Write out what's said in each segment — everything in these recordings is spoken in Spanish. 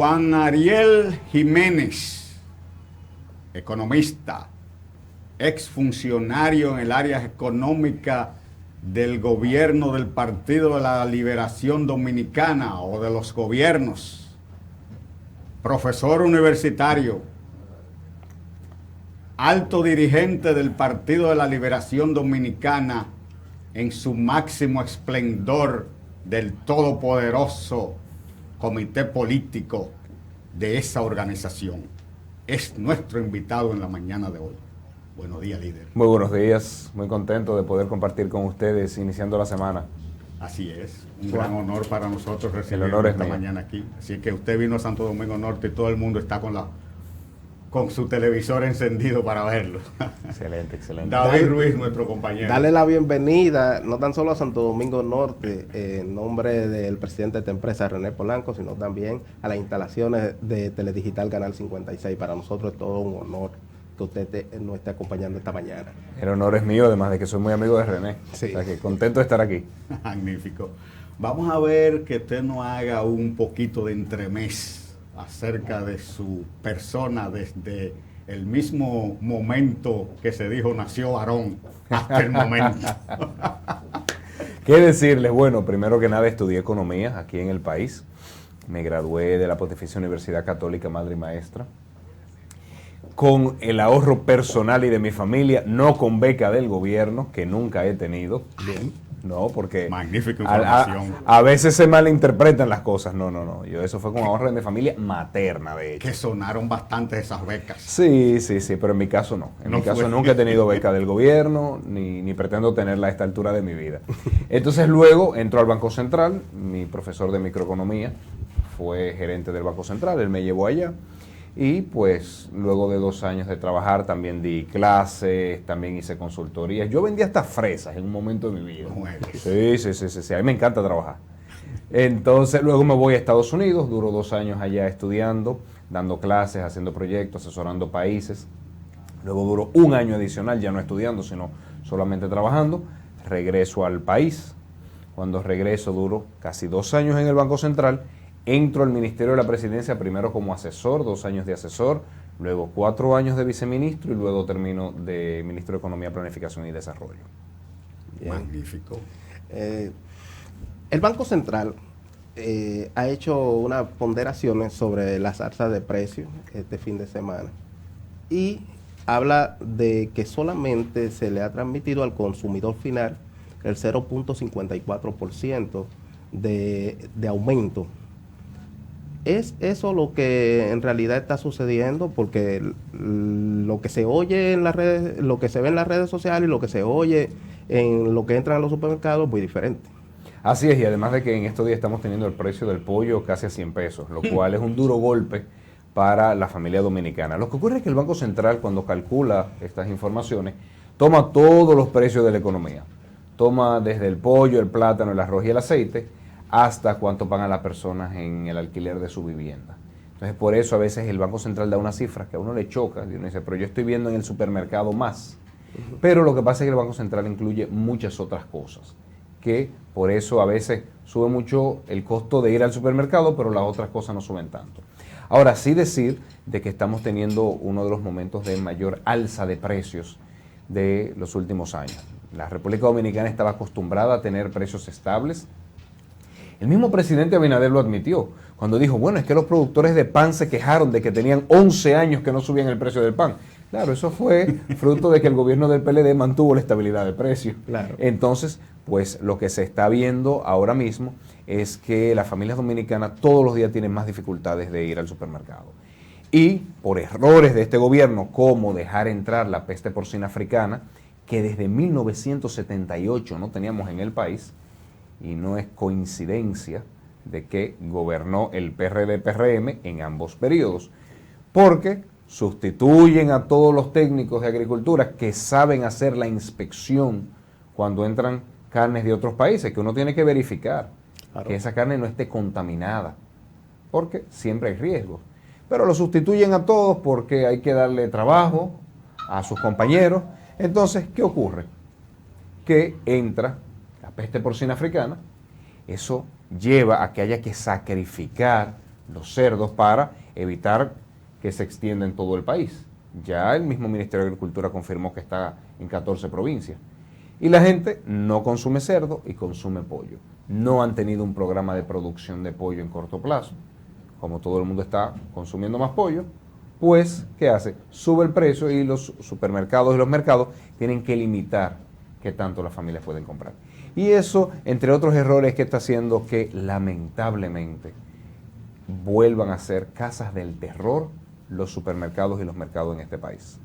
Juan Ariel Jiménez, economista, exfuncionario en el área económica del gobierno del Partido de la Liberación Dominicana o de los gobiernos, profesor universitario, alto dirigente del Partido de la Liberación Dominicana en su máximo esplendor del todopoderoso comité político de esa organización. Es nuestro invitado en la mañana de hoy. Buenos días, líder. Muy buenos días, muy contento de poder compartir con ustedes iniciando la semana. Así es, un gran honor para nosotros recibirlo esta mañana aquí. Así que usted vino a Santo Domingo Norte y todo el mundo está con su televisor encendido para verlo. Excelente, excelente. David Ruiz, nuestro compañero. Dale la bienvenida, no tan solo a Santo Domingo Norte, en nombre del presidente de esta empresa, René Polanco, sino también a las instalaciones de Teledigital Canal 56. Para nosotros es todo un honor que usted nos esté acompañando esta mañana. El honor es mío, además de que soy muy amigo de René. Sí. O sea que contento de estar aquí. Magnífico. Vamos a ver que usted nos haga un poquito de entremés acerca de su persona desde el mismo momento que se dijo nació Aarón hasta el momento. ¿Qué decirles? Bueno, primero que nada estudié economía aquí en el país. Me gradué de la Pontificia Universidad Católica Madre y Maestra con el ahorro personal y de mi familia, no con beca del gobierno, que nunca he tenido. Bien. No, porque magnífica información. A veces se malinterpretan las cosas. No. Yo eso fue con ahorro de mi familia materna, de hecho. Que sonaron bastante esas becas. Sí, pero en mi caso no. En mi caso nunca he tenido beca del gobierno, ni pretendo tenerla a esta altura de mi vida. Entonces luego entró al Banco Central, mi profesor de microeconomía fue gerente del Banco Central, él me llevó allá. Y pues luego de 2 años de trabajar también di clases, también hice consultorías. Yo vendía hasta fresas en un momento de mi vida. Sí, a mí me encanta trabajar. Entonces luego me voy a Estados Unidos, duro 2 años allá estudiando, dando clases, haciendo proyectos, asesorando países. Luego duro 1 año adicional, ya no estudiando, sino solamente trabajando. Regreso al país. Cuando regreso duro casi 2 años en el Banco Central. Entro al Ministerio de la Presidencia primero como asesor, 2 años de asesor, luego 4 años de viceministro y luego termino de ministro de Economía, Planificación y Desarrollo. Bien. Magnífico. El Banco Central ha hecho unas ponderaciones sobre las alzas de precios este fin de semana y habla de que solamente se le ha transmitido al consumidor final el 0.54% de aumento. ¿Es eso lo que en realidad está sucediendo? Porque lo que se oye en las redes, lo que se ve en las redes sociales y lo que se oye en lo que entra en los supermercados es muy diferente. Así es, y además de que en estos días estamos teniendo el precio del pollo casi a 100 pesos, lo cual es un duro golpe para la familia dominicana. Lo que ocurre es que el Banco Central, cuando calcula estas informaciones, toma todos los precios de la economía. Toma desde el pollo, el plátano, el arroz y el aceite, hasta cuánto pagan las personas en el alquiler de su vivienda. Entonces, por eso a veces el Banco Central da unas cifras que a uno le choca, y uno dice, pero yo estoy viendo en el supermercado más. Pero lo que pasa es que el Banco Central incluye muchas otras cosas, que por eso a veces sube mucho el costo de ir al supermercado, pero las otras cosas no suben tanto. Ahora, sí decir de que estamos teniendo uno de los momentos de mayor alza de precios de los últimos años. La República Dominicana estaba acostumbrada a tener precios estables. El mismo presidente Abinader lo admitió cuando dijo, bueno, es que los productores de pan se quejaron de que tenían 11 años que no subían el precio del pan. Claro, eso fue fruto de que el gobierno del PLD mantuvo la estabilidad de precio. Claro. Entonces, pues lo que se está viendo ahora mismo es que las familias dominicanas todos los días tienen más dificultades de ir al supermercado. Y por errores de este gobierno, como dejar entrar la peste porcina africana, que desde 1978 no teníamos en el país, y no es coincidencia de que gobernó el PRD-PRM en ambos periodos, porque sustituyen a todos los técnicos de agricultura que saben hacer la inspección cuando entran carnes de otros países, que uno tiene que verificar que esa carne no esté contaminada, porque siempre hay riesgos. Pero lo sustituyen a todos porque hay que darle trabajo a sus compañeros. Entonces, ¿qué ocurre? Que entra la peste porcina africana, eso lleva a que haya que sacrificar los cerdos para evitar que se extienda en todo el país. Ya el mismo Ministerio de Agricultura confirmó que está en 14 provincias. Y la gente no consume cerdo y consume pollo. No han tenido un programa de producción de pollo en corto plazo. Como todo el mundo está consumiendo más pollo, pues, ¿qué hace? Sube el precio y los supermercados y los mercados tienen que limitar qué tanto las familias pueden comprar. Y eso, entre otros errores, que está haciendo que lamentablemente vuelvan a ser casas del terror los supermercados y los mercados en este país.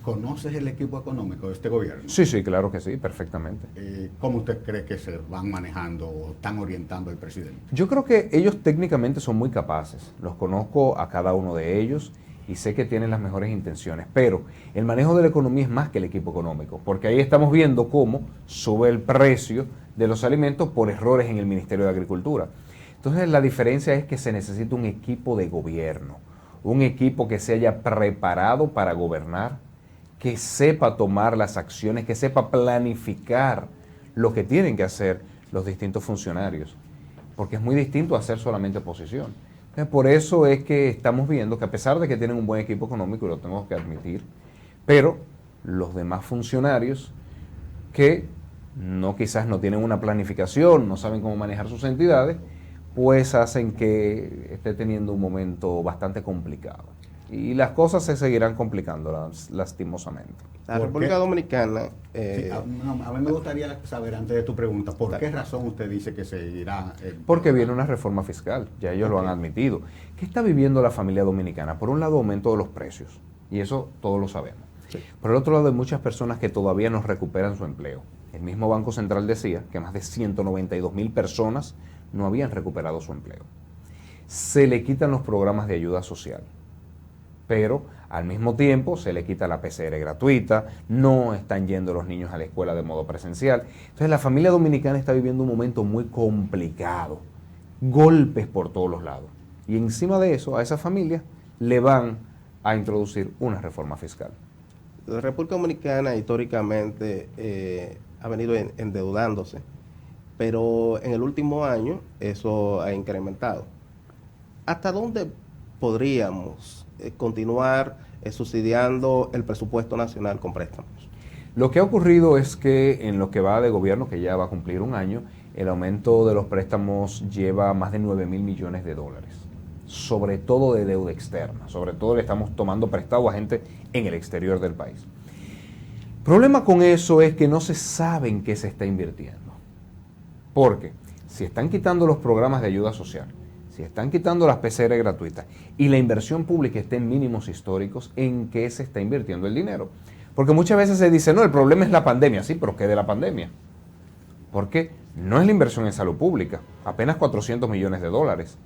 ¿Conoces el equipo económico de este gobierno? Sí, sí, claro que sí, perfectamente. ¿Cómo usted cree que se van manejando o están orientando al presidente? Yo creo que ellos técnicamente son muy capaces. Los conozco a cada uno de ellos y sé que tienen las mejores intenciones, pero el manejo de la economía es más que el equipo económico, porque ahí estamos viendo cómo sube el precio de los alimentos por errores en el Ministerio de Agricultura. Entonces la diferencia es que se necesita un equipo de gobierno, un equipo que se haya preparado para gobernar, que sepa tomar las acciones, que sepa planificar lo que tienen que hacer los distintos funcionarios, porque es muy distinto a hacer solamente oposición. Entonces, por eso es que estamos viendo que a pesar de que tienen un buen equipo económico, y lo tengo que admitir, pero los demás funcionarios que quizás no tienen una planificación, no saben cómo manejar sus entidades, pues hacen que esté teniendo un momento bastante complicado. Y las cosas se seguirán complicando, lastimosamente. La República Dominicana... Sí, a mí me gustaría saber, antes de tu pregunta, ¿por qué razón usted dice que se irá? Porque viene una reforma fiscal, ya ellos lo han admitido. ¿Qué está viviendo la familia dominicana? Por un lado, aumento de los precios, y eso todos lo sabemos. Sí. Por el otro lado, hay muchas personas que todavía no recuperan su empleo. El mismo Banco Central decía que más de 192,000 personas no habían recuperado su empleo. Se le quitan los programas de ayuda social, pero al mismo tiempo se le quita la PCR gratuita, no están yendo los niños a la escuela de modo presencial. Entonces la familia dominicana está viviendo un momento muy complicado, golpes por todos los lados. Y encima de eso, a esa familia le van a introducir una reforma fiscal. La República Dominicana históricamente ha venido endeudándose, pero en el último año eso ha incrementado. ¿Hasta dónde podríamos continuar subsidiando el presupuesto nacional con préstamos? Lo que ha ocurrido es que en lo que va de gobierno, que ya va a cumplir un año, el aumento de los préstamos lleva más de 9,000 millones de dólares, sobre todo de deuda externa, sobre todo le estamos tomando prestado a gente en el exterior del país. El problema con eso es que no se sabe en qué se está invirtiendo, porque si están quitando los programas de ayuda social, si están quitando las PCR gratuitas y la inversión pública está en mínimos históricos, ¿en qué se está invirtiendo el dinero? Porque muchas veces se dice, no, el problema es la pandemia. Sí, pero ¿qué de la pandemia? Porque no es la inversión en salud pública, apenas 400 millones de dólares.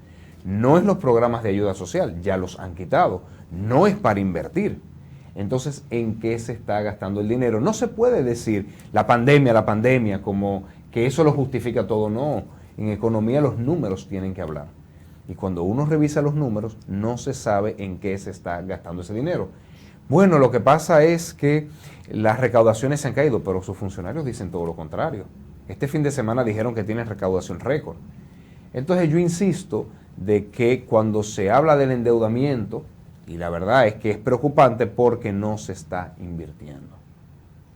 No es los programas de ayuda social, ya los han quitado. No es para invertir. Entonces, ¿en qué se está gastando el dinero? No se puede decir la pandemia, como que eso lo justifica todo. No, en economía los números tienen que hablar. Y cuando uno revisa los números, no se sabe en qué se está gastando ese dinero. Bueno, lo que pasa es que las recaudaciones se han caído, pero sus funcionarios dicen todo lo contrario. Este fin de semana dijeron que tienen recaudación récord. Entonces yo insisto de que cuando se habla del endeudamiento, y la verdad es que es preocupante porque no se está invirtiendo.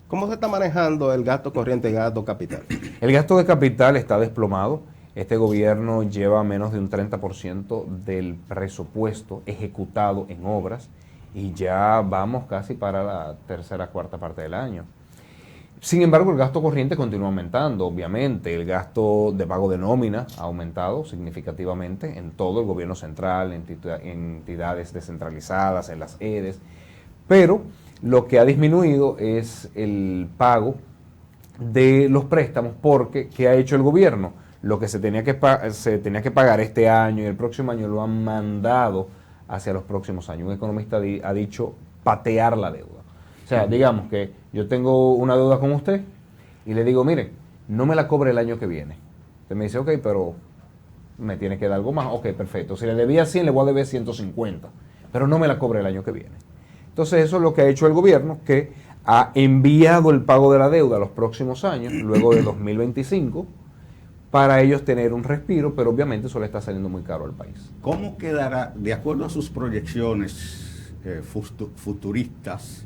¿Cómo se está manejando el gasto corriente y gasto capital? El gasto de capital está desplomado. Este gobierno lleva menos de un 30% del presupuesto ejecutado en obras y ya vamos casi para la tercera, cuarta parte del año. Sin embargo, el gasto corriente continúa aumentando, obviamente. El gasto de pago de nómina ha aumentado significativamente en todo el gobierno central, en entidades descentralizadas, en las EDES, pero lo que ha disminuido es el pago de los préstamos, porque ¿qué ha hecho el gobierno? Lo que se tenía que pagar este año y el próximo año lo han mandado hacia los próximos años. Un economista ha dicho patear la deuda. O sea, digamos que yo tengo una deuda con usted y le digo, mire, no me la cobre el año que viene. Usted me dice, ok, pero me tiene que dar algo más. Ok, perfecto. Si le debía 100, le voy a deber 150, pero no me la cobre el año que viene. Entonces eso es lo que ha hecho el gobierno, que ha enviado el pago de la deuda a los próximos años, luego de 2025, para ellos tener un respiro, pero obviamente eso le está saliendo muy caro al país. ¿Cómo quedará, de acuerdo a sus proyecciones futuristas,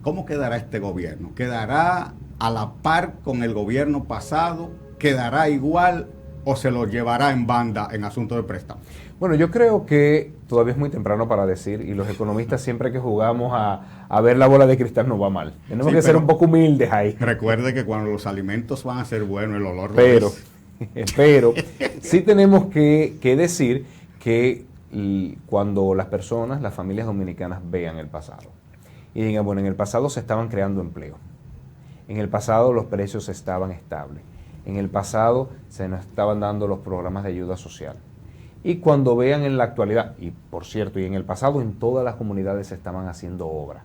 cómo quedará este gobierno? ¿Quedará a la par con el gobierno pasado? ¿Quedará igual o se lo llevará en banda en asuntos de préstamo? Bueno, yo creo que todavía es muy temprano para decir, y los economistas siempre que jugamos a ver la bola de cristal nos va mal. Tenemos que ser un poco humildes ahí. Recuerde que cuando los alimentos van a ser buenos, el olor Pero sí tenemos que decir que cuando las personas, las familias dominicanas vean el pasado y digan, bueno, en el pasado se estaban creando empleo, en el pasado los precios estaban estables, en el pasado se nos estaban dando los programas de ayuda social. Y cuando vean en la actualidad, y por cierto, y en el pasado en todas las comunidades se estaban haciendo obras.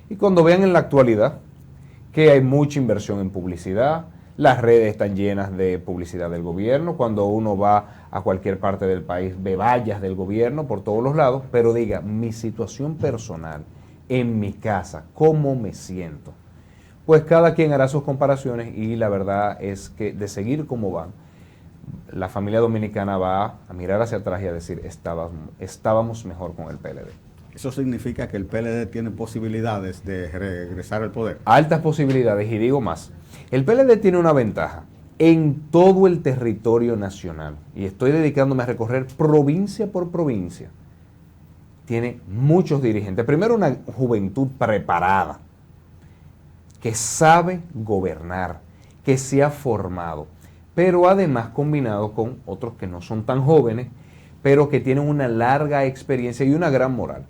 Y cuando vean en la actualidad que hay mucha inversión en publicidad, las redes están llenas de publicidad del gobierno, cuando uno va a cualquier parte del país ve vallas del gobierno por todos los lados, pero diga, mi situación personal, en mi casa, ¿cómo me siento? Pues cada quien hará sus comparaciones y la verdad es que de seguir como van, la familia dominicana va a mirar hacia atrás y a decir, estábamos mejor con el PLD. ¿Eso significa que el PLD tiene posibilidades de regresar al poder? Altas posibilidades, y digo más, el PLD tiene una ventaja en todo el territorio nacional, y estoy dedicándome a recorrer provincia por provincia. Tiene muchos dirigentes. Primero, una juventud preparada, que sabe gobernar, que se ha formado, pero además combinado con otros que no son tan jóvenes, pero que tienen una larga experiencia y una gran moral.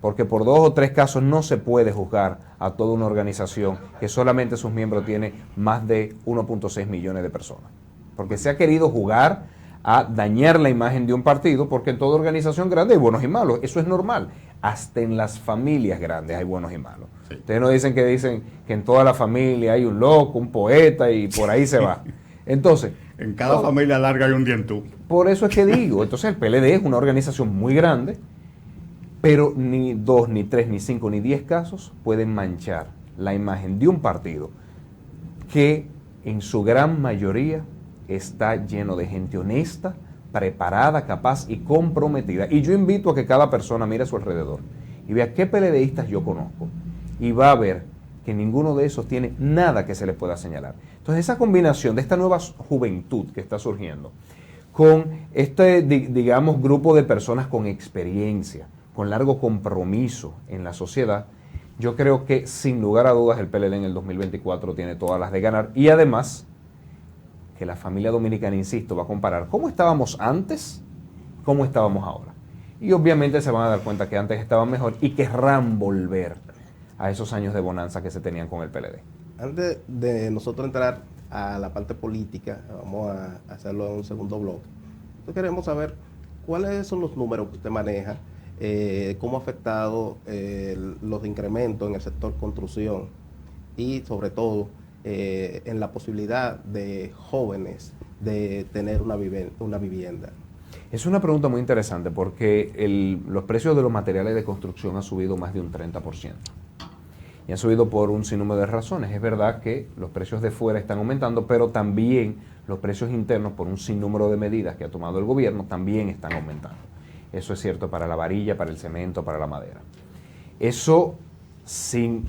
Porque por 2 o 3 casos no se puede juzgar a toda una organización que solamente sus miembros tienen más de 1.6 millones de personas. Porque se ha querido jugar a dañar la imagen de un partido, porque en toda organización grande hay buenos y malos. Eso es normal. Hasta en las familias grandes hay buenos y malos. Sí. Ustedes no dicen que en toda la familia hay un loco, un poeta y por ahí se va. Entonces, en cada familia larga hay un dientú. Por eso es que digo, entonces el PLD es una organización muy grande, pero ni 2, ni 3, ni 5, ni 10 casos pueden manchar la imagen de un partido que en su gran mayoría está lleno de gente honesta, preparada, capaz y comprometida. Y yo invito a que cada persona mire a su alrededor y vea qué PLDistas yo conozco y va a ver que ninguno de esos tiene nada que se le pueda señalar. Entonces esa combinación de esta nueva juventud que está surgiendo con este, digamos, grupo de personas con experiencia, con largo compromiso en la sociedad, yo creo que sin lugar a dudas el PLD en el 2024 tiene todas las de ganar, y además que la familia dominicana, insisto, va a comparar cómo estábamos antes, cómo estábamos ahora. Y obviamente se van a dar cuenta que antes estaban mejor y querrán volver a esos años de bonanza que se tenían con el PLD. Antes de nosotros entrar a la parte política, vamos a hacerlo en un segundo bloque. Entonces queremos saber cuáles son los números que usted maneja, cómo ha afectado los incrementos en el sector construcción y sobre todo en la posibilidad de jóvenes de tener una vivienda. Es una pregunta muy interesante porque los precios de los materiales de construcción han subido más de un 30%. Y han subido por un sinnúmero de razones. Es verdad que los precios de fuera están aumentando, pero también los precios internos, por un sinnúmero de medidas que ha tomado el gobierno, también están aumentando. Eso es cierto para la varilla, para el cemento, para la madera. Eso sin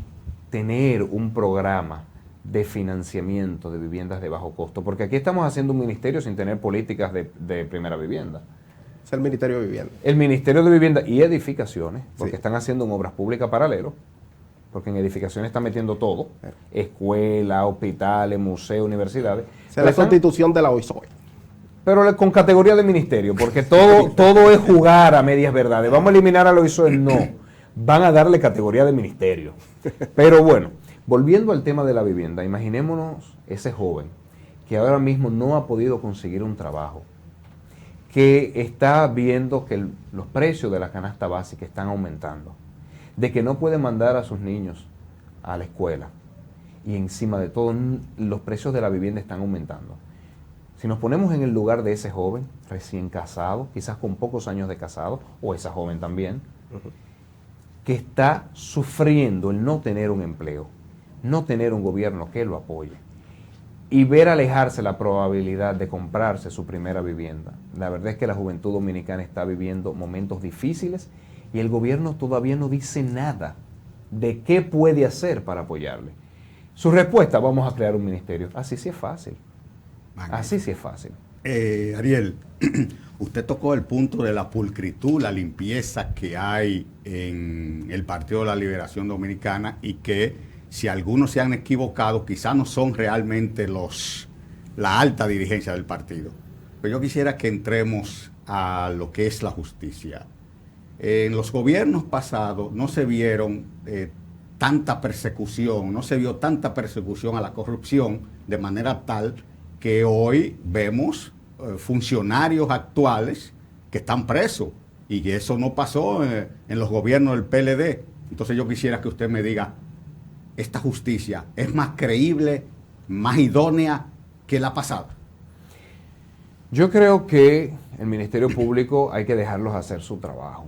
tener un programa de financiamiento de viviendas de bajo costo, porque aquí estamos haciendo un ministerio sin tener políticas de primera vivienda. Es el Ministerio de Vivienda. El Ministerio de Vivienda y Edificaciones, porque están haciendo en obras públicas paralelo, porque en edificaciones están metiendo todo, escuelas, hospitales, museos, universidades. Es la constitución de la OISOE. Pero con categoría de ministerio, porque todo es jugar a medias verdades. Vamos a eliminar a la OISOE, no. Van a darle categoría de ministerio. Pero bueno, volviendo al tema de la vivienda, imaginémonos ese joven que ahora mismo no ha podido conseguir un trabajo, que está viendo que los precios de la canasta básica están aumentando, de que no puede mandar a sus niños a la escuela y encima de todo los precios de la vivienda están aumentando. Si nos ponemos en el lugar de ese joven recién casado, quizás con pocos años de casado, o esa joven también, que está sufriendo el no tener un empleo, no tener un gobierno que lo apoye, y ver alejarse la probabilidad de comprarse su primera vivienda. La verdad es que la juventud dominicana está viviendo momentos difíciles y el gobierno todavía no dice nada de qué puede hacer para apoyarle. Su respuesta: vamos a crear un ministerio. Así sí es fácil. Así sí es fácil. Ariel, usted tocó el punto de la pulcritud, la limpieza que hay en el Partido de la Liberación Dominicana y que si algunos se han equivocado, quizás no son realmente la alta dirigencia del partido. Pero yo quisiera que entremos a lo que es la justicia. En los gobiernos pasados no se vieron tanta persecución, no se vio tanta persecución a la corrupción de manera tal que hoy vemos funcionarios actuales que están presos y que eso no pasó en los gobiernos del PLD. Entonces yo quisiera que usted me diga, ¿esta justicia es más creíble, más idónea que la pasada? Yo creo que el Ministerio Público hay que dejarlos hacer su trabajo,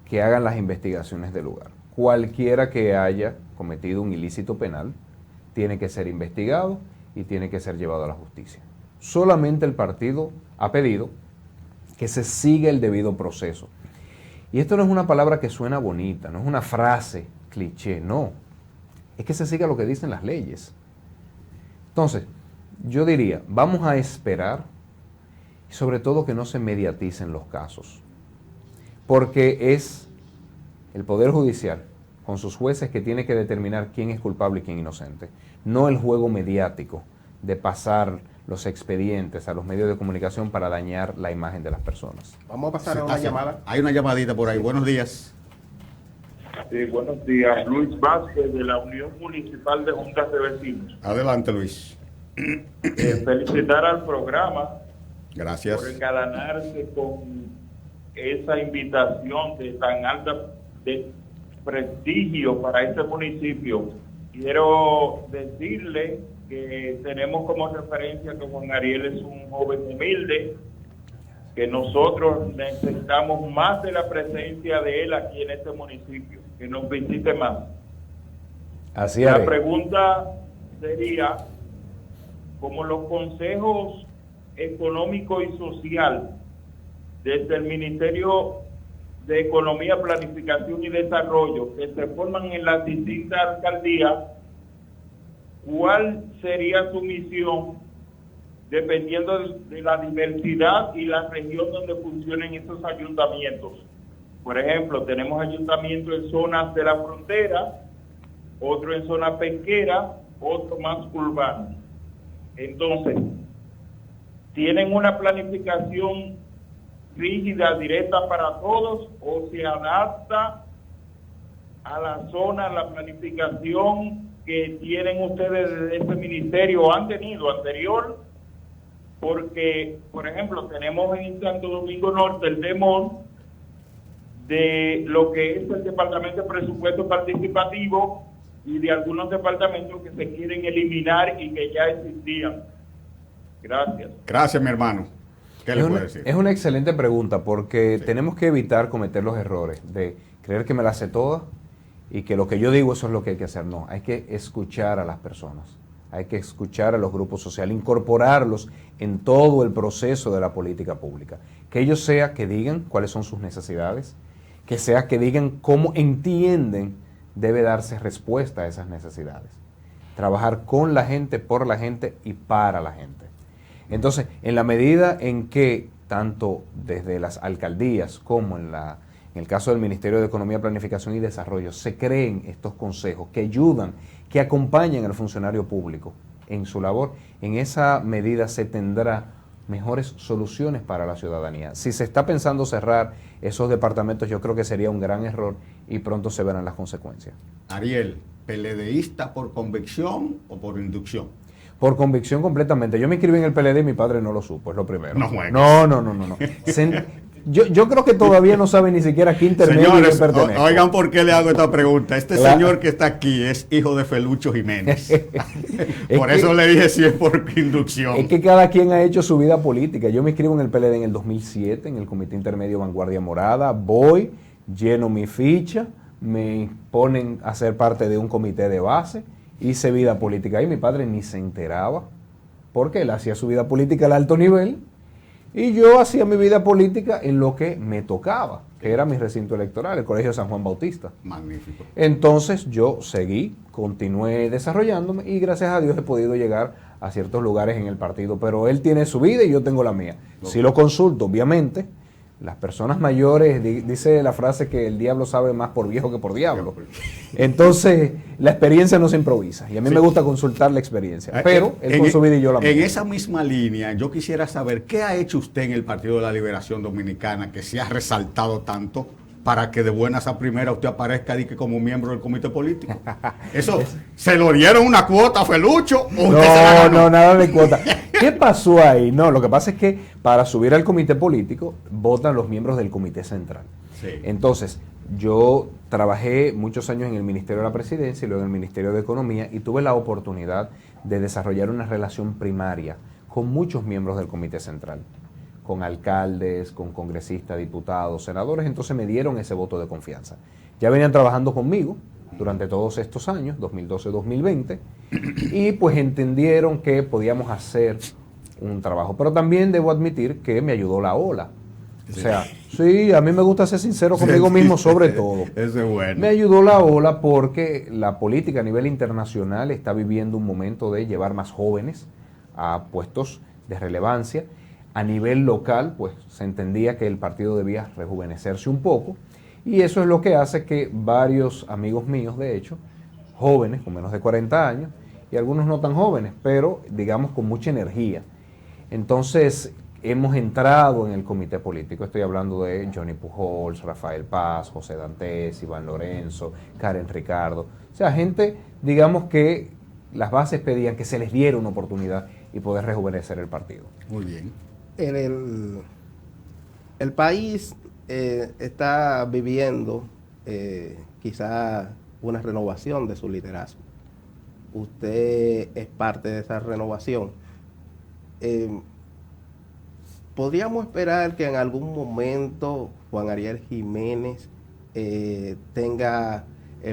que hagan las investigaciones del lugar. Cualquiera que haya cometido un ilícito penal tiene que ser investigado y tiene que ser llevado a la justicia. Solamente el partido ha pedido que se siga el debido proceso. Y esto no es una palabra que suena bonita, no es una frase cliché, no. Es que se siga lo que dicen las leyes. Entonces, yo diría, vamos a esperar y sobre todo que no se mediaticen los casos. Porque es el Poder Judicial, con sus jueces, que tiene que determinar quién es culpable y quién inocente. No el juego mediático de pasar los expedientes a los medios de comunicación para dañar la imagen de las personas. Vamos a pasar a una llamada. Hay una llamadita por ahí. Buenos días. Sí, buenos días. Luis Vázquez, de la Unión Municipal de Juntas de Vecinos. Adelante, Luis. Felicitar al programa. Gracias. Por engalanarse con esa invitación de tan alta de prestigio para este municipio. Quiero decirle que tenemos como referencia que Juan Ariel es un joven humilde, que nosotros necesitamos más de la presencia de él aquí en este municipio, que nos visite más. Así La haré. pregunta sería, como los consejos económico y social desde el Ministerio de Economía, Planificación y Desarrollo que se forman en las distintas alcaldías, ¿cuál sería su misión dependiendo de la diversidad y la región donde funcionen esos ayuntamientos? Por ejemplo, tenemos ayuntamientos en zonas de la frontera, otro en zona pesquera, otro más urbano. Entonces, ¿tienen una planificación rígida, directa para todos, o se adapta a la zona, la planificación que tienen ustedes desde este ministerio o han tenido anterior? Porque, por ejemplo, tenemos en Santo Domingo Norte el DEMON de lo que es el Departamento de Presupuesto Participativo y de algunos departamentos que se quieren eliminar y que ya existían. Gracias. Gracias, mi hermano. ¿Qué le puedo decir? Es una excelente pregunta porque tenemos que evitar cometer los errores de creer que me la sé toda y que lo que yo digo eso es lo que hay que hacer. No, hay que escuchar a las personas, hay que escuchar a los grupos sociales, incorporarlos en todo el proceso de la política pública. Que ellos sea que digan cuáles son sus necesidades, que sea que digan cómo entienden debe darse respuesta a esas necesidades. Trabajar con la gente, por la gente y para la gente. Entonces, en la medida en que tanto desde las alcaldías como en el caso del Ministerio de Economía, Planificación y Desarrollo se creen estos consejos que ayudan, que acompañan al funcionario público en su labor, en esa medida se tendrá mejores soluciones para la ciudadanía. Si se está pensando cerrar esos departamentos, yo creo que sería un gran error y pronto se verán las consecuencias. Ariel, ¿PLDista por convicción o por inducción? Por convicción completamente. Yo me inscribí en el PLD y mi padre no lo supo, es lo primero. No juegues. No. Yo creo que todavía no sabe ni siquiera a qué intermedio Señores, pertenece. oigan por qué le hago esta pregunta. Este señor que está aquí es hijo de Felucho Jiménez. Por eso le dije si es por inducción. Es que cada quien ha hecho su vida política. Yo me inscribo en el PLD en el 2007, en el Comité Intermedio Vanguardia Morada. Voy, lleno mi ficha, me ponen a ser parte de un comité de base hice vida política ahí. Mi padre ni se enteraba porque él hacía su vida política al alto nivel y yo hacía mi vida política en lo que me tocaba, que era mi recinto electoral, el Colegio San Juan Bautista. Magnífico. Entonces yo continué desarrollándome y gracias a Dios he podido llegar a ciertos lugares en el partido, pero él tiene su vida y yo tengo la mía. Si lo consulto, obviamente, las personas mayores, dice la frase que el diablo sabe más por viejo que por diablo. Entonces, la experiencia no se improvisa y a mí me gusta consultar la experiencia, pero él con su vida y yo la mía. En esa misma línea, yo quisiera saber qué ha hecho usted en el Partido de la Liberación Dominicana que se ha resaltado tanto para que de buenas a primeras usted aparezca como miembro del comité político. Eso, ¿se lo dieron una cuota, Felucho? ¿O usted se la ganó? No, nada de cuota. ¿Qué pasó ahí? No, lo que pasa es que para subir al comité político votan los miembros del comité central. Sí. Entonces, yo trabajé muchos años en el Ministerio de la Presidencia y luego en el Ministerio de Economía y tuve la oportunidad de desarrollar una relación primaria con muchos miembros del comité central, con alcaldes, con congresistas, diputados, senadores. Entonces me dieron ese voto de confianza. Ya venían trabajando conmigo durante todos estos años, 2012-2020, y pues entendieron que podíamos hacer un trabajo. Pero también debo admitir que me ayudó la ola. O sea, sí, a mí me gusta ser sincero conmigo mismo sobre todo. Eso es bueno. Me ayudó la ola porque la política a nivel internacional está viviendo un momento de llevar más jóvenes a puestos de relevancia. A nivel local, pues se entendía que el partido debía rejuvenecerse un poco y eso es lo que hace que varios amigos míos, de hecho, jóvenes con menos de 40 años y algunos no tan jóvenes, pero digamos con mucha energía. Entonces hemos entrado en el comité político, estoy hablando de Johnny Pujols, Rafael Paz, José Dantes, Iván Lorenzo, Karen Ricardo, o sea, gente, digamos que las bases pedían que se les diera una oportunidad y poder rejuvenecer el partido. Muy bien. El país está viviendo quizá una renovación de su liderazgo. Usted es parte de esa renovación. ¿Podríamos esperar que en algún momento Juan Ariel Jiménez tenga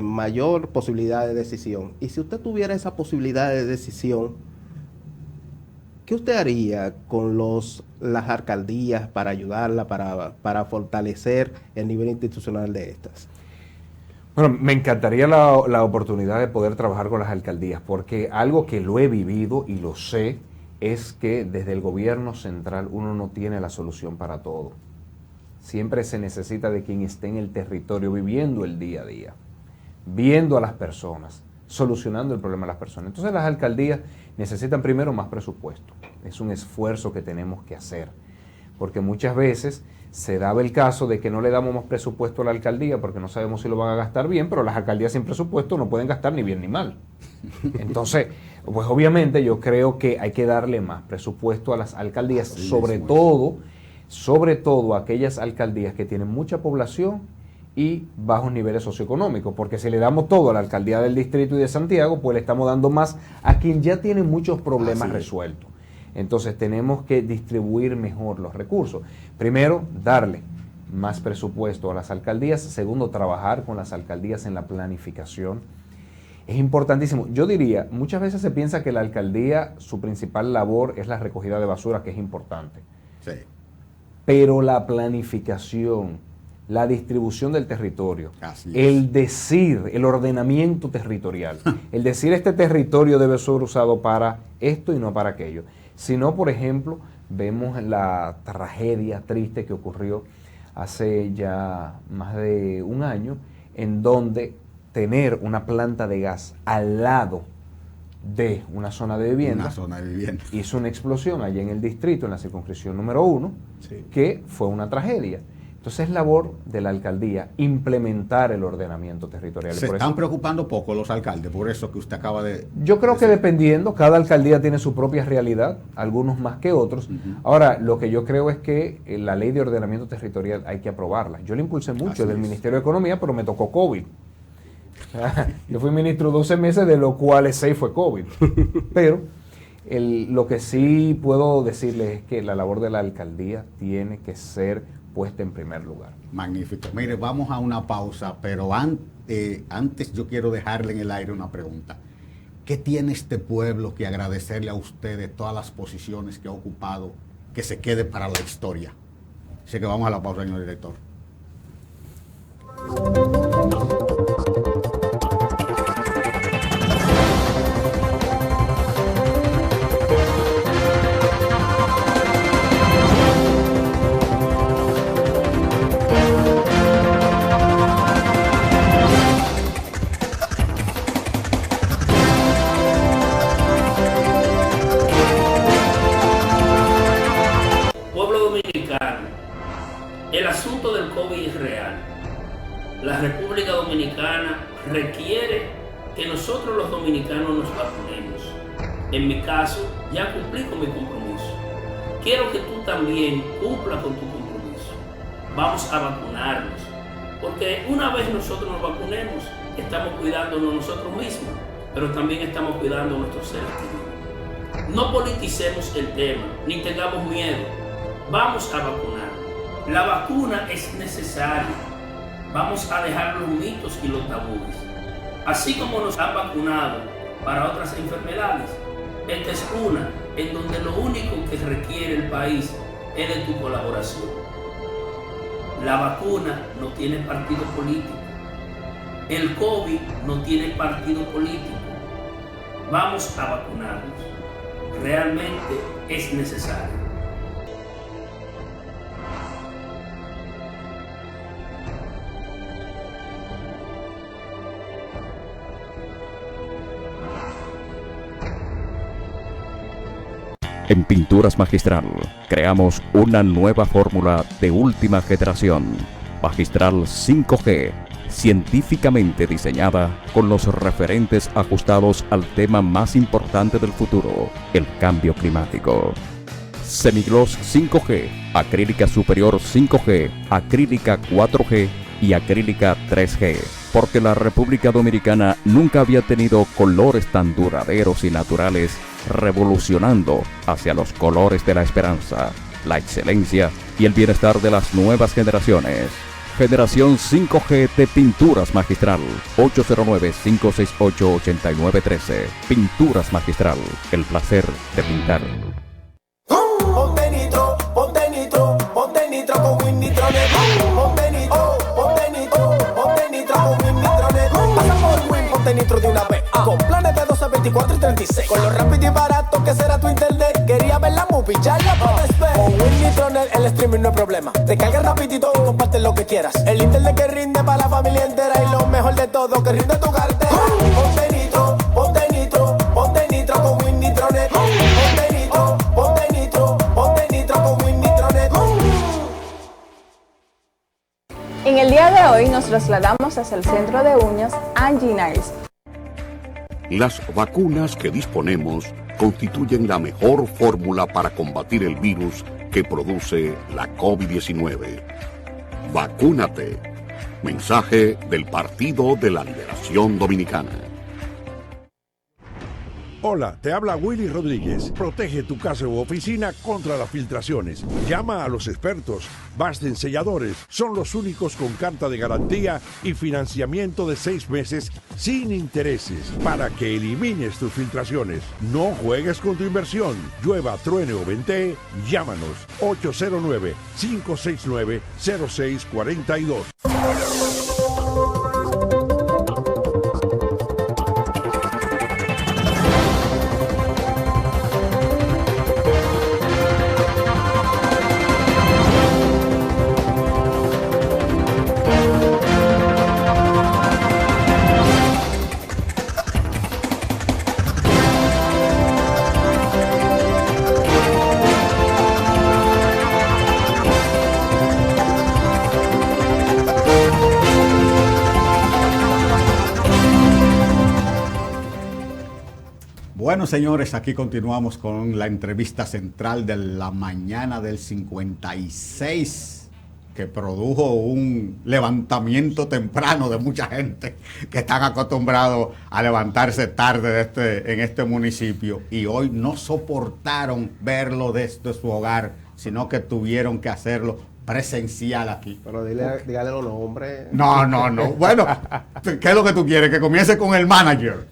mayor posibilidad de decisión? Y si usted tuviera esa posibilidad de decisión, ¿qué usted haría con las alcaldías para ayudarla, para fortalecer el nivel institucional de estas? Bueno, me encantaría la oportunidad de poder trabajar con las alcaldías, porque algo que lo he vivido y lo sé es que desde el gobierno central uno no tiene la solución para todo. Siempre se necesita de quien esté en el territorio viviendo el día a día, viendo a las personas, solucionando el problema de las personas. Entonces las alcaldías necesitan primero más presupuesto. Es un esfuerzo que tenemos que hacer, porque muchas veces se daba el caso de que no le damos más presupuesto a la alcaldía porque no sabemos si lo van a gastar bien, pero las alcaldías sin presupuesto no pueden gastar ni bien ni mal. Entonces, pues obviamente yo creo que hay que darle más presupuesto a las alcaldías, sobre todo a aquellas alcaldías que tienen mucha población y bajos niveles socioeconómicos, porque si le damos todo a la alcaldía del distrito y de Santiago, pues le estamos dando más a quien ya tiene muchos problemas resueltos. Entonces tenemos que distribuir mejor los recursos. Primero, darle más presupuesto a las alcaldías. Segundo, trabajar con las alcaldías en la planificación. Es importantísimo. Yo diría, muchas veces se piensa que la alcaldía, su principal labor es la recogida de basura, que es importante. Sí. Pero la planificación, la distribución del territorio, el ordenamiento territorial, el decir este territorio debe ser usado para esto y no para aquello. Si no, por ejemplo, vemos la tragedia triste que ocurrió hace ya más de un año, en donde tener una planta de gas al lado de una zona de vivienda, hizo una explosión allá en el distrito, en la circunscripción número 1, que fue una tragedia. Entonces es labor de la alcaldía implementar el ordenamiento territorial. Se están preocupando poco los alcaldes, por eso que usted acaba de... Yo creo que dependiendo, cada alcaldía tiene su propia realidad, algunos más que otros. Ahora, lo que yo creo es que la ley de ordenamiento territorial hay que aprobarla. Yo la impulsé mucho del Ministerio de Economía, pero me tocó COVID. Yo fui ministro 12 meses, de los cuales 6 fue COVID. Pero lo que sí puedo decirles es que la labor de la alcaldía tiene que ser puesta en primer lugar. Magnífico. Mire, vamos a una pausa, pero antes yo quiero dejarle en el aire una pregunta. ¿qué tiene este pueblo que agradecerle a ustedes todas las posiciones que ha ocupado, que se quede para la historia? Así que vamos a la pausa, señor director. El asunto del COVID es real. La República Dominicana requiere que nosotros los dominicanos nos vacunemos. En mi caso, ya cumplí con mi compromiso. Quiero que tú también cumplas con tu compromiso. Vamos a vacunarnos, porque una vez nosotros nos vacunemos, estamos cuidándonos nosotros mismos, pero también estamos cuidando a nuestros seres queridos. No politicemos el tema, ni tengamos miedo. Vamos a vacunar. La vacuna es necesaria. Vamos a dejar los mitos y los tabúes. Así como nos han vacunado para otras enfermedades, esta es una en donde lo único que requiere el país es de tu colaboración. La vacuna no tiene partido político. El COVID no tiene partido político. Vamos a vacunarnos. Realmente es necesario. En Pinturas Magistral, creamos una nueva fórmula de última generación. Magistral 5G, científicamente diseñada con los referentes ajustados al tema más importante del futuro, el cambio climático. Semigloss 5G, acrílica superior 5G, acrílica 4G y acrílica 3G. Porque la República Dominicana nunca había tenido colores tan duraderos y naturales, revolucionando hacia los colores de la esperanza, la excelencia y el bienestar de las nuevas generaciones. Generación 5G de Pinturas Magistral. 809-568-8913. Pinturas Magistral. El placer de pintar. Ponte nitro, ponte nitro, ponte nitro con Win Nitronet. Ponte nitro, ponte nitro, ponte nitro con Win Nitronet. Pasa por Win, ponte nitro de una vez. Con planes de 12, 24 y 36. Con lo rápido y barato que será tu internet. Quería ver la movie, ya la puedes ver. Con Win Nitronet el streaming no es problema. Te cargas rapidito y comparte lo que quieras. El internet que rinde para la familia entera. Y lo mejor de todo, que rinde tu cartera. Ponte nitro, ponte nitro, ponte nitro con Win Nitronet. Ponte nitro, ponte nitro, ponte nitro con Win Nitronet. En el día de hoy nos trasladamos hacia el centro de uñas Angie Nice. Las vacunas que disponemos constituyen la mejor fórmula para combatir el virus que produce la COVID-19. Vacúnate. Mensaje del Partido de la Liberación Dominicana. Hola, te habla Willy Rodríguez. Protege tu casa u oficina contra las filtraciones. Llama a los expertos. Basten Selladores. Son los únicos con carta de garantía y financiamiento de 6 meses sin intereses para que elimines tus filtraciones. No juegues con tu inversión. Llueva, truene o ventee, llámanos 809-569-0642. Bueno, señores, aquí continuamos con la entrevista central de la mañana del 56, que produjo un levantamiento temprano de mucha gente que están acostumbrados a levantarse tarde en este municipio, y hoy no soportaron verlo desde su hogar, sino que tuvieron que hacerlo presencial aquí. Pero dígale los nombres. No. Bueno, ¿qué es lo que tú quieres? Que comience con el manager.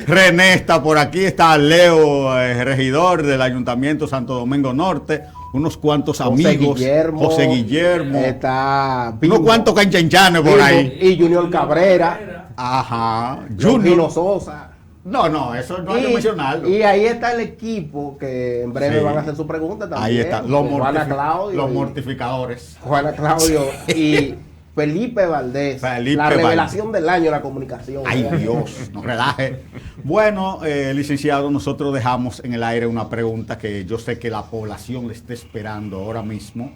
René está por aquí, está Leo, regidor del Ayuntamiento Santo Domingo Norte, unos cuantos amigos. José Guillermo. Está unos cuantos canchenchanes por ahí. Y Junior Cabrera. Ajá. Junior Sosa. No, eso no hay que mencionarlo. Y ahí está el equipo que en breve van a hacer su pregunta también. Ahí está, Juana Claudio. Los mortificadores. Juana Claudio y Felipe Valdés. La revelación del año de la comunicación. Ay, Dios, no relaje. Bueno, licenciado, nosotros dejamos en el aire una pregunta que yo sé que la población le está esperando ahora mismo,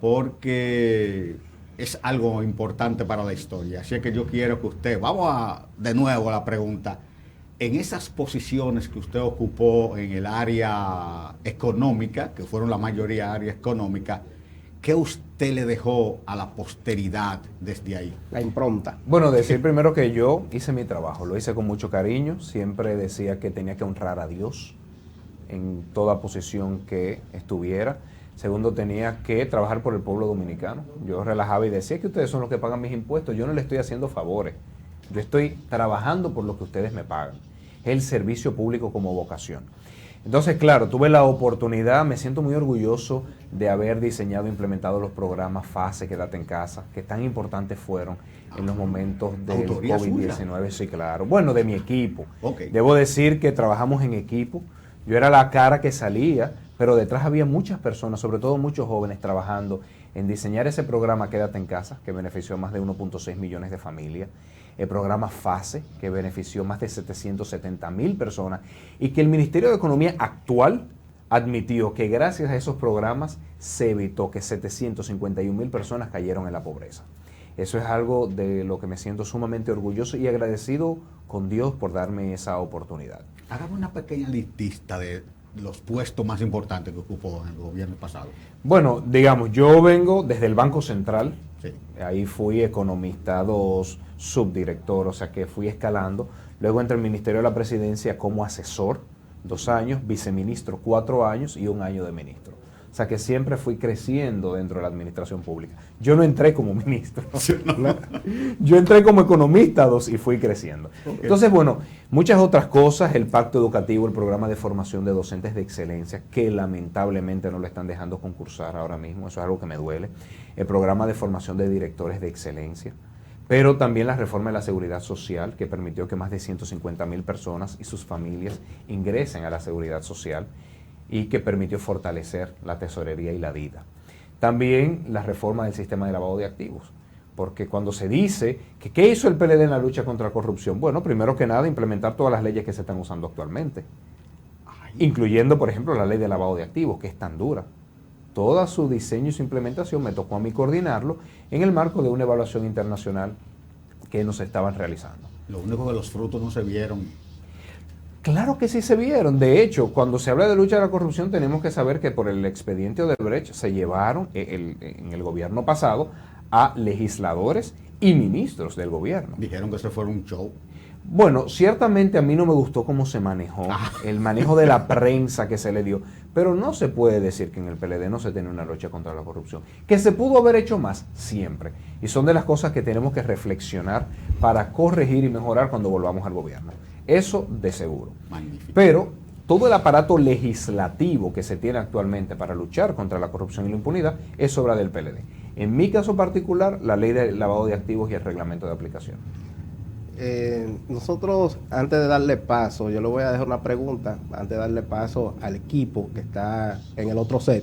porque es algo importante para la historia. Así que yo quiero que usted, de nuevo a la pregunta. En esas posiciones que usted ocupó en el área económica, que fueron la mayoría área económica, ¿qué usted le dejó a la posteridad desde ahí? La impronta. Bueno, decir primero que yo hice mi trabajo, lo hice con mucho cariño, siempre decía que tenía que honrar a Dios en toda posición que estuviera. Segundo, tenía que trabajar por el pueblo dominicano. Yo relajaba y decía que ustedes son los que pagan mis impuestos, yo no les estoy haciendo favores. Yo estoy trabajando por lo que ustedes me pagan. Es el servicio público como vocación. Entonces, claro, tuve la oportunidad, me siento muy orgulloso de haber diseñado e implementado los programas FASE, Quédate en Casa, que tan importantes fueron en los momentos del COVID-19. Sí, claro. Bueno, de mi equipo. Okay. Debo decir que trabajamos en equipo. Yo era la cara que salía, pero detrás había muchas personas, sobre todo muchos jóvenes, trabajando en diseñar ese programa Quédate en Casa, que benefició a más de 1.6 millones de familias. El programa FASE, que benefició más de 770,000 personas, y que el Ministerio de Economía actual admitió que gracias a esos programas se evitó que 751,000 personas cayeron en la pobreza. Eso es algo de lo que me siento sumamente orgulloso y agradecido con Dios por darme esa oportunidad. Hágame una pequeña listita de los puestos más importantes que ocupó en el gobierno pasado. Bueno, digamos, yo vengo desde el Banco Central. Sí. Ahí fui economista 2, subdirector, o sea que fui escalando. Luego entré al Ministerio de la Presidencia como asesor, 2 años, viceministro 4 años y 1 año de ministro. O sea que siempre fui creciendo dentro de la administración pública. Yo no entré como ministro, ¿no? Yo entré como economista 2 y fui creciendo. Okay. Entonces, bueno, muchas otras cosas, el pacto educativo, el programa de formación de docentes de excelencia, que lamentablemente no lo están dejando concursar ahora mismo, eso es algo que me duele. El programa de formación de directores de excelencia, pero también la reforma de la seguridad social, que permitió que más de 150,000 personas y sus familias ingresen a la seguridad social, y que permitió fortalecer la tesorería y la vida. También la reforma del sistema de lavado de activos, porque cuando se dice que ¿qué hizo el PLD en la lucha contra la corrupción? Bueno, primero que nada, implementar todas las leyes que se están usando actualmente, incluyendo, por ejemplo, la ley de lavado de activos, que es tan dura. Todo su diseño y su implementación me tocó a mí coordinarlo en el marco de una evaluación internacional que nos estaban realizando. Lo único que los frutos no se vieron. Claro que sí se vieron. De hecho, cuando se habla de lucha a la corrupción, tenemos que saber que por el expediente Odebrecht se llevaron en el gobierno pasado a legisladores y ministros del gobierno. Dijeron que ese fue un show. Bueno, ciertamente a mí no me gustó cómo se manejó, el manejo de la prensa que se le dio, pero no se puede decir que en el PLD no se tiene una lucha contra la corrupción. Que se pudo haber hecho más, siempre. Y son de las cosas que tenemos que reflexionar para corregir y mejorar cuando volvamos al gobierno. Eso de seguro. Magnífico. Pero todo el aparato legislativo que se tiene actualmente para luchar contra la corrupción y la impunidad es obra del PLD. En mi caso particular, la ley de lavado de activos y el reglamento de aplicación. Nosotros, antes de darle paso, yo le voy a dejar una pregunta, antes de darle paso al equipo que está en el otro set.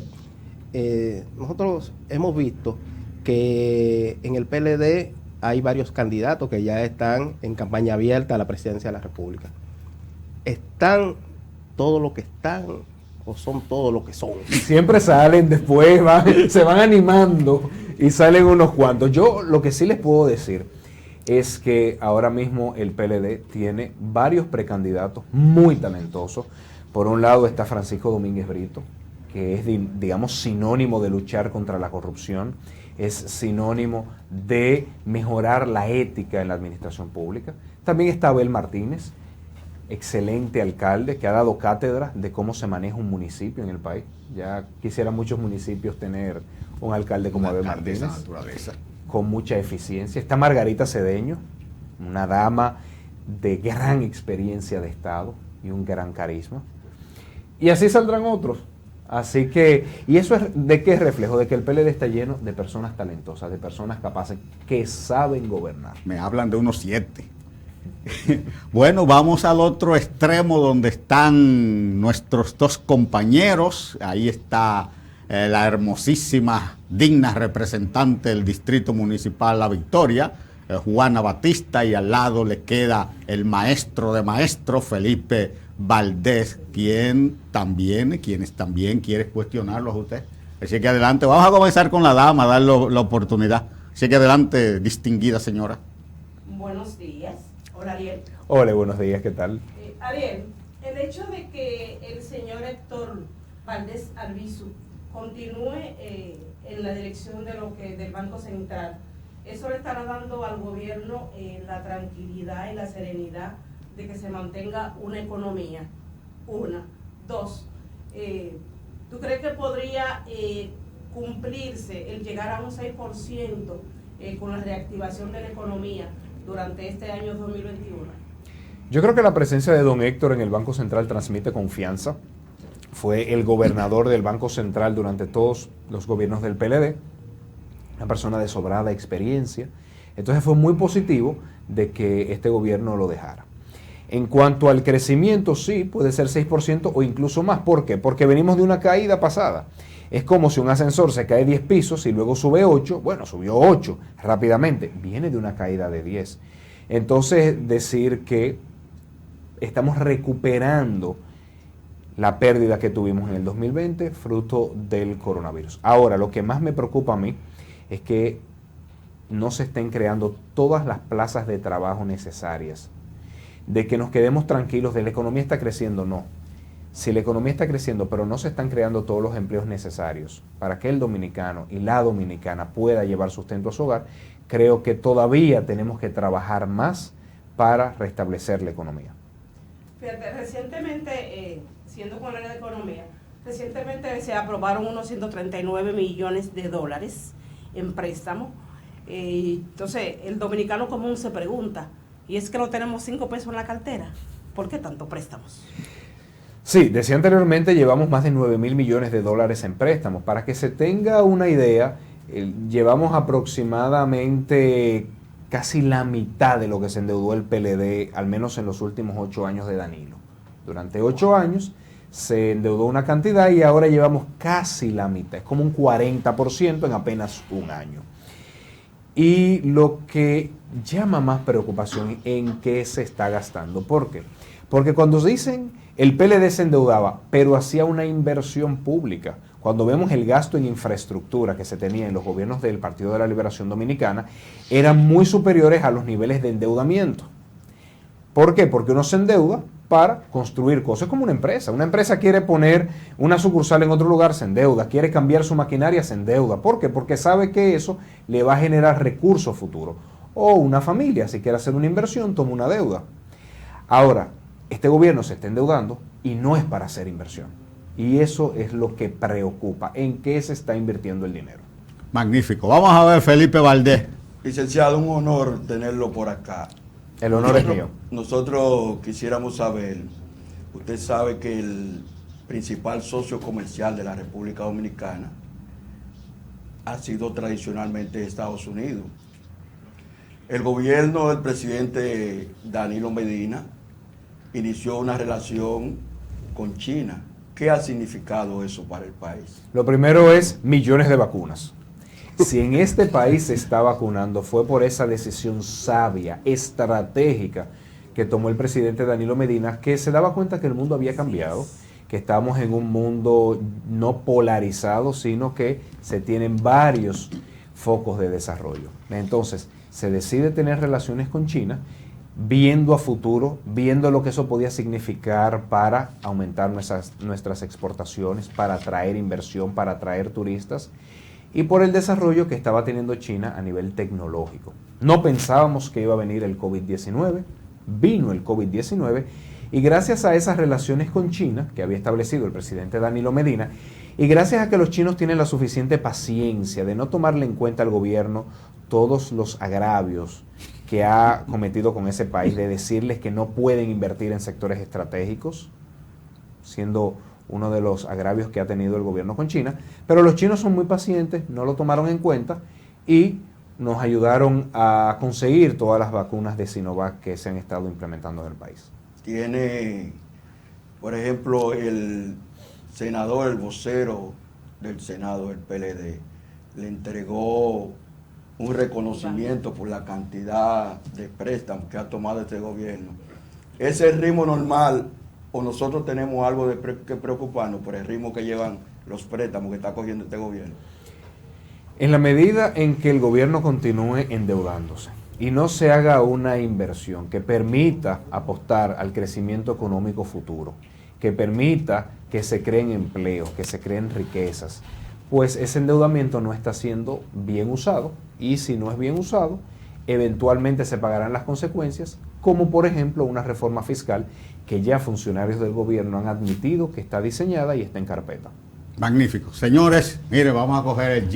Nosotros hemos visto que en el PLD hay varios candidatos que ya están en campaña abierta a la presidencia de la República. ¿Están todos los que están o son todos los que son? Siempre salen, después se van animando y salen unos cuantos. Yo lo que sí les puedo decir es que ahora mismo el PLD tiene varios precandidatos muy talentosos. Por un lado está Francisco Domínguez Brito, que es, digamos, sinónimo de luchar contra la corrupción, es sinónimo de mejorar la ética en la administración pública. También está Abel Martínez, excelente alcalde que ha dado cátedra de cómo se maneja un municipio en el país. Ya quisieran muchos municipios tener un alcalde como Abel Martínez, con mucha eficiencia. Está Margarita Cedeño, una dama de gran experiencia de Estado y un gran carisma. Y así saldrán otros. Así que, ¿y eso es de qué es reflejo? De que el PLD está lleno de personas talentosas, de personas capaces que saben gobernar. Me hablan de unos 7. Bueno, vamos al otro extremo donde están nuestros dos compañeros. Ahí está la hermosísima, digna representante del Distrito Municipal La Victoria, Juana Batista, y al lado le queda el maestro de maestros, Felipe Valdés, quienes también quiere cuestionarlos a usted. Así que adelante, vamos a comenzar con la dama, darle la oportunidad. Así que adelante, distinguida señora. Buenos días. Hola, Ariel. Hola, buenos días, ¿qué tal? Ariel, el hecho de que el señor Héctor Valdés Albizu continúe en la dirección del Banco Central, eso le estará dando al gobierno la tranquilidad y la serenidad de que se mantenga una economía. Una. Dos, ¿tú crees que podría cumplirse el llegar a un 6% con la reactivación de la economía durante este año 2021? Yo creo que la presencia de don Héctor en el Banco Central transmite confianza. Fue el gobernador del Banco Central durante todos los gobiernos del PLD, una persona de sobrada experiencia. Entonces fue muy positivo de que este gobierno lo dejara. En cuanto al crecimiento, sí, puede ser 6% o incluso más. ¿Por qué? Porque venimos de una caída pasada. Es como si un ascensor se cae 10 pisos y luego sube 8. Bueno, subió 8 rápidamente. Viene de una caída de 10. Entonces, decir que estamos recuperando la pérdida que tuvimos en el 2020 fruto del coronavirus. Ahora, lo que más me preocupa a mí es que no se estén creando todas las plazas de trabajo necesarias. De que nos quedemos tranquilos de la economía está creciendo, no. Si la economía está creciendo, pero no se están creando todos los empleos necesarios para que el dominicano y la dominicana pueda llevar sustento a su hogar, creo que todavía tenemos que trabajar más para restablecer la economía. Fíjate, recientemente, siendo con el área de economía, recientemente se aprobaron unos 139 millones de dólares en préstamo. Entonces, el dominicano común se pregunta, y es que no tenemos 5 pesos en la cartera, ¿por qué tanto préstamos? Sí, decía anteriormente, llevamos más de 9.000 millones de dólares en préstamos. Para que se tenga una idea, llevamos aproximadamente casi la mitad de lo que se endeudó el PLD, al menos en los últimos 8 años de Danilo. Durante 8 años se endeudó una cantidad y ahora llevamos casi la mitad, es como un 40% en apenas un año. Y lo que llama más preocupación en qué se está gastando. ¿Por qué? Porque cuando dicen el PLD se endeudaba, pero hacía una inversión pública, cuando vemos el gasto en infraestructura que se tenía en los gobiernos del Partido de la Liberación Dominicana, eran muy superiores a los niveles de endeudamiento. ¿Por qué? Porque uno se endeuda para construir cosas. Es como una empresa. Una empresa quiere poner una sucursal en otro lugar, se endeuda. Quiere cambiar su maquinaria, se endeuda. ¿Por qué? Porque sabe que eso le va a generar recursos futuros. O una familia, si quiere hacer una inversión, toma una deuda. Ahora, este gobierno se está endeudando y no es para hacer inversión. Y eso es lo que preocupa. ¿En qué se está invirtiendo el dinero? Magnífico. Vamos a ver, Felipe Valdés. Licenciado, un honor tenerlo por acá. El honor es mío. Nosotros quisiéramos saber, usted sabe que el principal socio comercial de la República Dominicana ha sido tradicionalmente Estados Unidos. El gobierno del presidente Danilo Medina inició una relación con China. ¿Qué ha significado eso para el país? Lo primero es millones de vacunas. Si en este país se está vacunando fue por esa decisión sabia, estratégica que tomó el presidente Danilo Medina, que se daba cuenta que el mundo había cambiado, que estamos en un mundo no polarizado, sino que se tienen varios focos de desarrollo. Entonces, se decide tener relaciones con China, viendo a futuro, viendo lo que eso podía significar para aumentar nuestras exportaciones, para atraer inversión, para atraer turistas, y por el desarrollo que estaba teniendo China a nivel tecnológico. No pensábamos que iba a venir el COVID-19, vino el COVID-19, Y gracias a esas relaciones con China, que había establecido el presidente Danilo Medina, y gracias a que los chinos tienen la suficiente paciencia de no tomarle en cuenta al gobierno todos los agravios que ha cometido con ese país, de decirles que no pueden invertir en sectores estratégicos, siendo uno de los agravios que ha tenido el gobierno con China, pero los chinos son muy pacientes, no lo tomaron en cuenta y nos ayudaron a conseguir todas las vacunas de Sinovac que se han estado implementando en el país. Tiene, por ejemplo, el senador, el vocero del Senado, el PLD, le entregó un reconocimiento por la cantidad de préstamos que ha tomado este gobierno. ¿Ese es el ritmo normal o nosotros tenemos algo que preocuparnos por el ritmo que llevan los préstamos que está cogiendo este gobierno? En la medida en que el gobierno continúe endeudándose y no se haga una inversión que permita apostar al crecimiento económico futuro, que permita que se creen empleos, que se creen riquezas, pues ese endeudamiento no está siendo bien usado, y si no es bien usado, eventualmente se pagarán las consecuencias, como por ejemplo una reforma fiscal que ya funcionarios del gobierno han admitido que está diseñada y está en carpeta. Magnífico. Señores, mire, vamos a coger el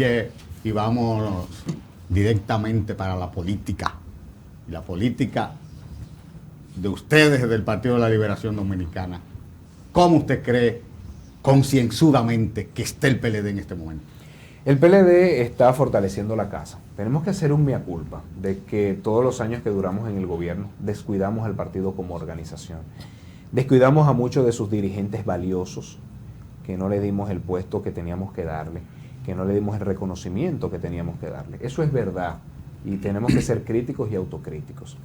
Y y vamos directamente para la política. Y la política de ustedes del Partido de la Liberación Dominicana. ¿Cómo usted cree concienzudamente que esté el PLD en este momento? El PLD está fortaleciendo la casa. Tenemos que hacer un mea culpa de que todos los años que duramos en el gobierno descuidamos al partido como organización. Descuidamos a muchos de sus dirigentes valiosos, que no le dimos el puesto que teníamos que darle, que no le dimos el reconocimiento que teníamos que darle. Eso es verdad y tenemos que ser críticos y autocríticos.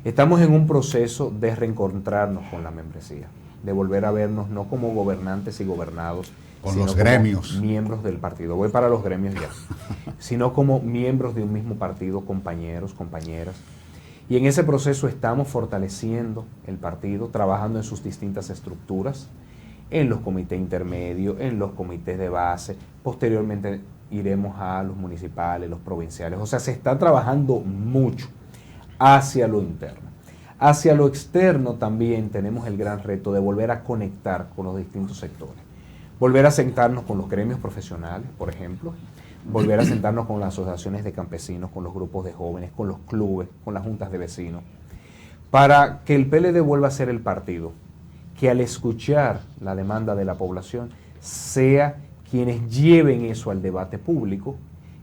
Estamos en un proceso de reencontrarnos con la membresía, de volver a vernos no como gobernantes y gobernados, con los gremios, como miembros del partido. Voy para los gremios ya, sino como miembros de un mismo partido, compañeros, compañeras. Y en ese proceso estamos fortaleciendo el partido, trabajando en sus distintas estructuras, en los comités intermedios, en los comités de base. Posteriormente iremos a los municipales, los provinciales. O sea, se está trabajando mucho hacia lo interno. Hacia lo externo también tenemos el gran reto de volver a conectar con los distintos sectores. Volver a sentarnos con los gremios profesionales, por ejemplo. Volver a sentarnos con las asociaciones de campesinos, con los grupos de jóvenes, con los clubes, con las juntas de vecinos. Para que el PLD vuelva a ser el partido que al escuchar la demanda de la población sea quienes lleven eso al debate público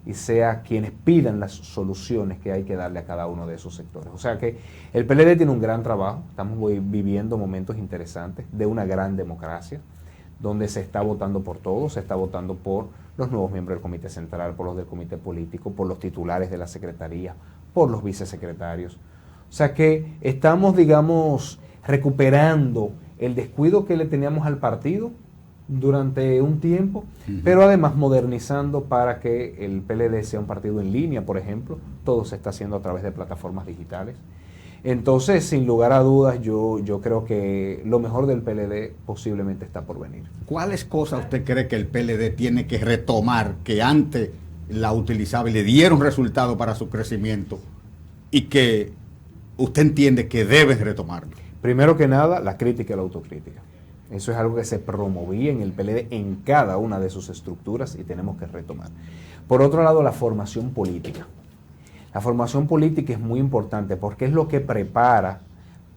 y sea quienes pidan las soluciones que hay que darle a cada uno de esos sectores. O sea que el PLD tiene un gran trabajo, estamos viviendo momentos interesantes de una gran democracia, donde se está votando por todos, se está votando por los nuevos miembros del Comité Central, por los del Comité Político, por los titulares de la Secretaría, por los vicesecretarios. O sea que estamos, digamos, recuperando el descuido que le teníamos al partido durante un tiempo, pero además modernizando para que el PLD sea un partido en línea, por ejemplo. Todo se está haciendo a través de plataformas digitales. Entonces, sin lugar a dudas, yo creo que lo mejor del PLD posiblemente está por venir. ¿Cuáles cosas usted cree que el PLD tiene que retomar, que antes la utilizaba y le dieron resultado para su crecimiento y que usted entiende que deben retomarlo? Primero que nada, la crítica y la autocrítica. Eso es algo que se promovía en el PLD en cada una de sus estructuras y tenemos que retomar. Por otro lado, la formación política. La formación política es muy importante porque es lo que prepara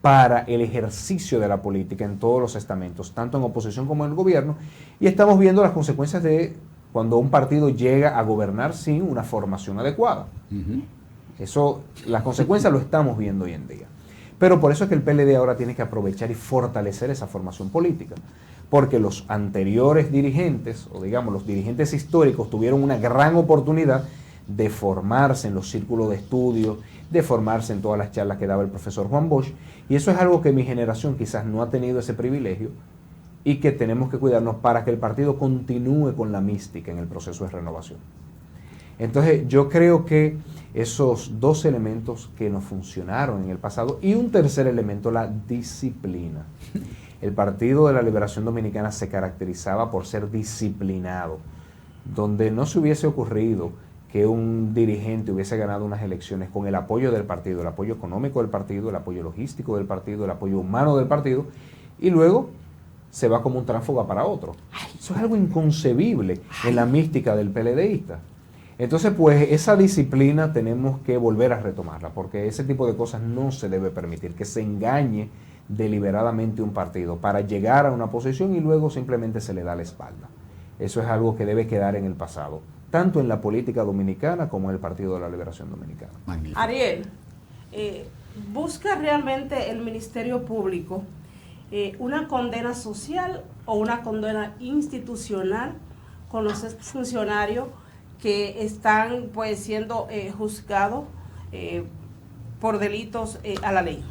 para el ejercicio de la política en todos los estamentos, tanto en oposición como en el gobierno, y estamos viendo las consecuencias de cuando un partido llega a gobernar sin una formación adecuada. Eso, las consecuencias lo estamos viendo hoy en día. Pero por eso es que el PLD ahora tiene que aprovechar y fortalecer esa formación política, porque los anteriores dirigentes, o digamos los dirigentes históricos, tuvieron una gran oportunidad de formarse en los círculos de estudio, de formarse en todas las charlas que daba el profesor Juan Bosch, y eso es algo que mi generación quizás no ha tenido ese privilegio y que tenemos que cuidarnos para que el partido continúe con la mística en el proceso de renovación. Entonces yo creo que esos dos elementos que nos funcionaron en el pasado, y un tercer elemento, la disciplina. El Partido de la Liberación Dominicana se caracterizaba por ser disciplinado, donde no se hubiese ocurrido que un dirigente hubiese ganado unas elecciones con el apoyo del partido, el apoyo económico del partido, el apoyo logístico del partido, el apoyo humano del partido, y luego se va como un tránsfuga para otro. Eso es algo inconcebible en la mística del PLDista. Entonces, pues, esa disciplina tenemos que volver a retomarla, porque ese tipo de cosas no se debe permitir, que se engañe deliberadamente un partido para llegar a una posición y luego simplemente se le da la espalda. Eso es algo que debe quedar en el pasado, tanto en la política dominicana como en el Partido de la Liberación Dominicana. Magnífico. Ariel, ¿busca realmente el Ministerio Público una condena social o una condena institucional con los exfuncionarios que están pues siendo juzgados por delitos a la ley?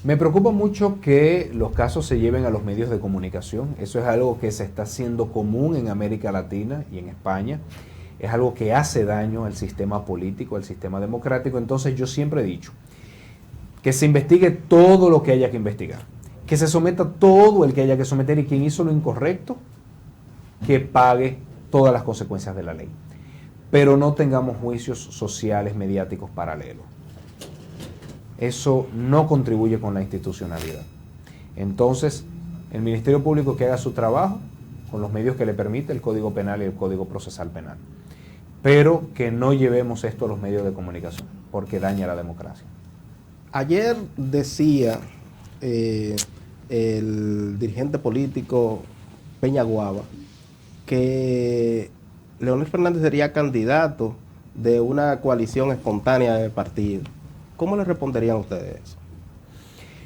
Me preocupa mucho que los casos se lleven a los medios de comunicación. Eso es algo que se está haciendo común en América Latina y en España. Es algo que hace daño al sistema político, al sistema democrático. Entonces yo siempre he dicho que se investigue todo lo que haya que investigar, que se someta todo el que haya que someter, y quien hizo lo incorrecto, que pague todas las consecuencias de la ley. Pero no tengamos juicios sociales, mediáticos paralelos. Eso no contribuye con la institucionalidad. Entonces, el Ministerio Público que haga su trabajo con los medios que le permite el Código Penal y el Código Procesal Penal. Pero que no llevemos esto a los medios de comunicación, porque daña la democracia. Ayer decía el dirigente político Peñaguaba que Leonel Fernández sería candidato de una coalición espontánea del partido. ¿Cómo le responderían ustedes eso?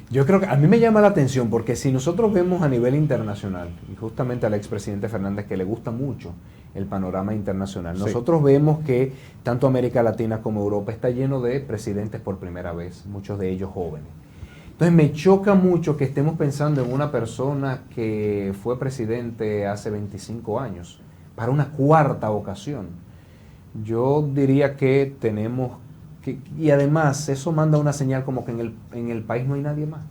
Yo creo que a mí me llama la atención, porque si nosotros vemos a nivel internacional, y justamente al expresidente Fernández que le gusta mucho el panorama internacional, sí, nosotros vemos que tanto América Latina como Europa está lleno de presidentes por primera vez, muchos de ellos jóvenes. Entonces me choca mucho que estemos pensando en una persona que fue presidente hace 25 años, para una cuarta ocasión. Yo diría que tenemos que, y además eso manda una señal como que en el país no hay nadie más.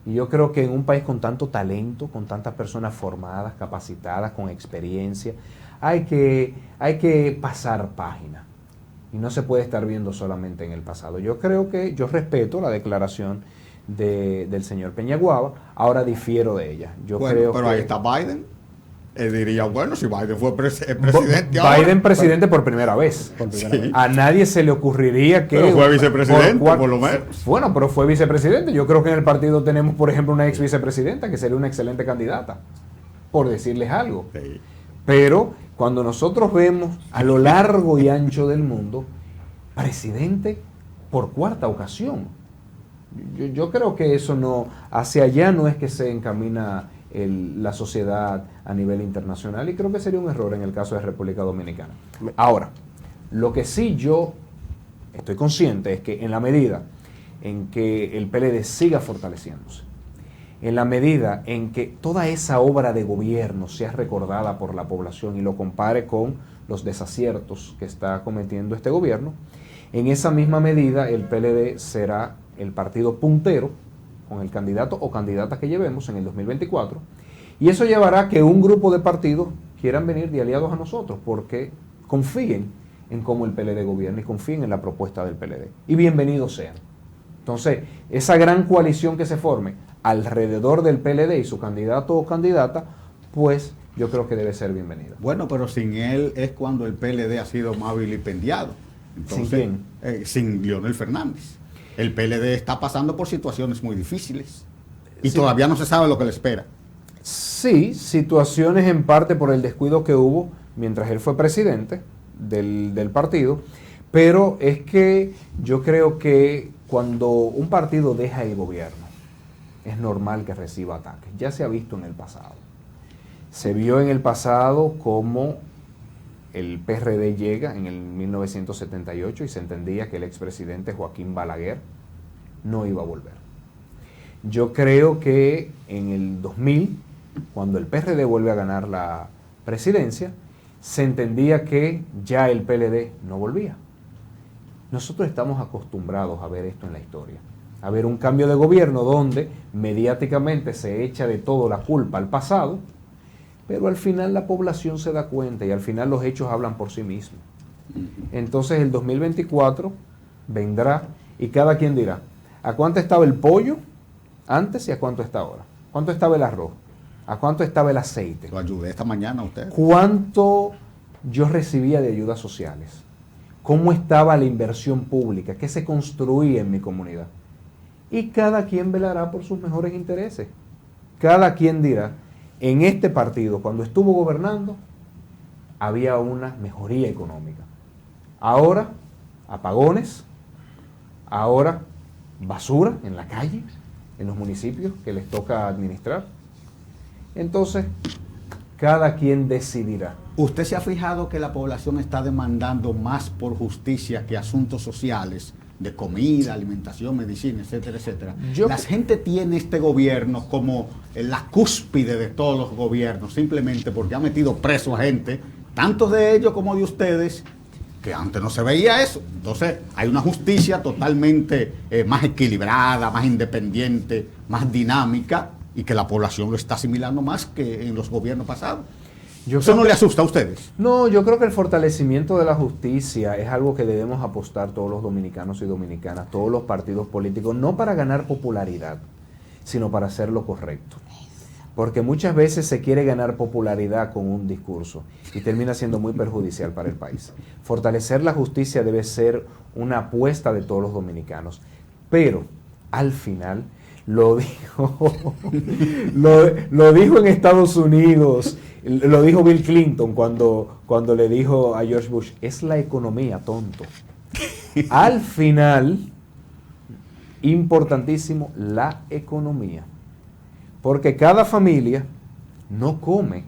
Y yo creo que en un país con tanto talento, con tantas personas formadas, capacitadas, con experiencia, hay que pasar página. Y no se puede estar viendo solamente en el pasado. Yo creo que, yo respeto la declaración del señor Peñaguaba, ahora difiero de ella. Yo creo pero que ahí está Biden. Él diría, bueno, si Biden fue presidente ahora. Biden presidente por primera vez. Sí. A nadie se le ocurriría que... Pero fue vicepresidente, por lo menos. Bueno, pero fue vicepresidente. Yo creo que en el partido tenemos, por ejemplo, una ex vicepresidenta que sería una excelente candidata, por decirles algo. Sí. Pero cuando nosotros vemos a lo largo y ancho del mundo, presidente por cuarta ocasión. Yo creo que eso no, hacia allá no es que se encamina la sociedad a nivel internacional, y creo que sería un error en el caso de República Dominicana. Ahora, lo que sí yo estoy consciente es que en la medida en que el PLD siga fortaleciéndose, en la medida en que toda esa obra de gobierno sea recordada por la población y lo compare con los desaciertos que está cometiendo este gobierno, en esa misma medida el PLD será el partido puntero con el candidato o candidata que llevemos en el 2024, y eso llevará a que un grupo de partidos quieran venir de aliados a nosotros, porque confíen en cómo el PLD gobierna y confíen en la propuesta del PLD, y bienvenidos sean. Entonces, esa gran coalición que se forme alrededor del PLD y su candidato o candidata, pues yo creo que debe ser bienvenida. Bueno, pero sin él es cuando el PLD ha sido más vilipendiado. Entonces, ¿sin quién? Sin Leonel Fernández. El PLD está pasando por situaciones muy difíciles y sí, todavía no se sabe lo que le espera. Sí, situaciones en parte por el descuido que hubo mientras él fue presidente del partido, pero es que yo creo que cuando un partido deja el gobierno, es normal que reciba ataques. Ya se ha visto en el pasado. Se vio en el pasado cómo el PRD llega en el 1978 y se entendía que el expresidente Joaquín Balaguer no iba a volver. Yo creo que en el 2000, cuando el PRD vuelve a ganar la presidencia, se entendía que ya el PLD no volvía. Nosotros estamos acostumbrados a ver esto en la historia, a ver un cambio de gobierno donde mediáticamente se echa de todo la culpa al pasado, pero al final la población se da cuenta y al final los hechos hablan por sí mismos. Entonces el 2024 vendrá y cada quien dirá, ¿a cuánto estaba el pollo antes y a cuánto está ahora? ¿Cuánto estaba el arroz? ¿A cuánto estaba el aceite? Lo ayudé esta mañana a usted. ¿Cuánto yo recibía de ayudas sociales? ¿Cómo estaba la inversión pública? ¿Qué se construía en mi comunidad? Y cada quien velará por sus mejores intereses. Cada quien dirá, en este partido, cuando estuvo gobernando, había una mejoría económica. Ahora, apagones, ahora basura en la calle, en los municipios que les toca administrar. Entonces, cada quien decidirá. ¿Usted se ha fijado que la población está demandando más por justicia que asuntos sociales, de comida, alimentación, medicina, etcétera, etcétera? La gente tiene este gobierno como la cúspide de todos los gobiernos, simplemente porque ha metido preso a gente, tanto de ellos como de ustedes, que antes no se veía eso. Entonces hay una justicia totalmente más equilibrada, más independiente, más dinámica, y que la población lo está asimilando más que en los gobiernos pasados. ¿Eso no le asusta a ustedes? No, yo creo que el fortalecimiento de la justicia es algo que debemos apostar todos los dominicanos y dominicanas, todos los partidos políticos, no para ganar popularidad, sino para hacer lo correcto. Porque muchas veces se quiere ganar popularidad con un discurso y termina siendo muy perjudicial para el país. Fortalecer la justicia debe ser una apuesta de todos los dominicanos. Pero, al final, lo dijo en Estados Unidos, lo dijo Bill Clinton cuando le dijo a George Bush, es la economía, tonto. Al final, importantísimo, la economía. Porque cada familia no come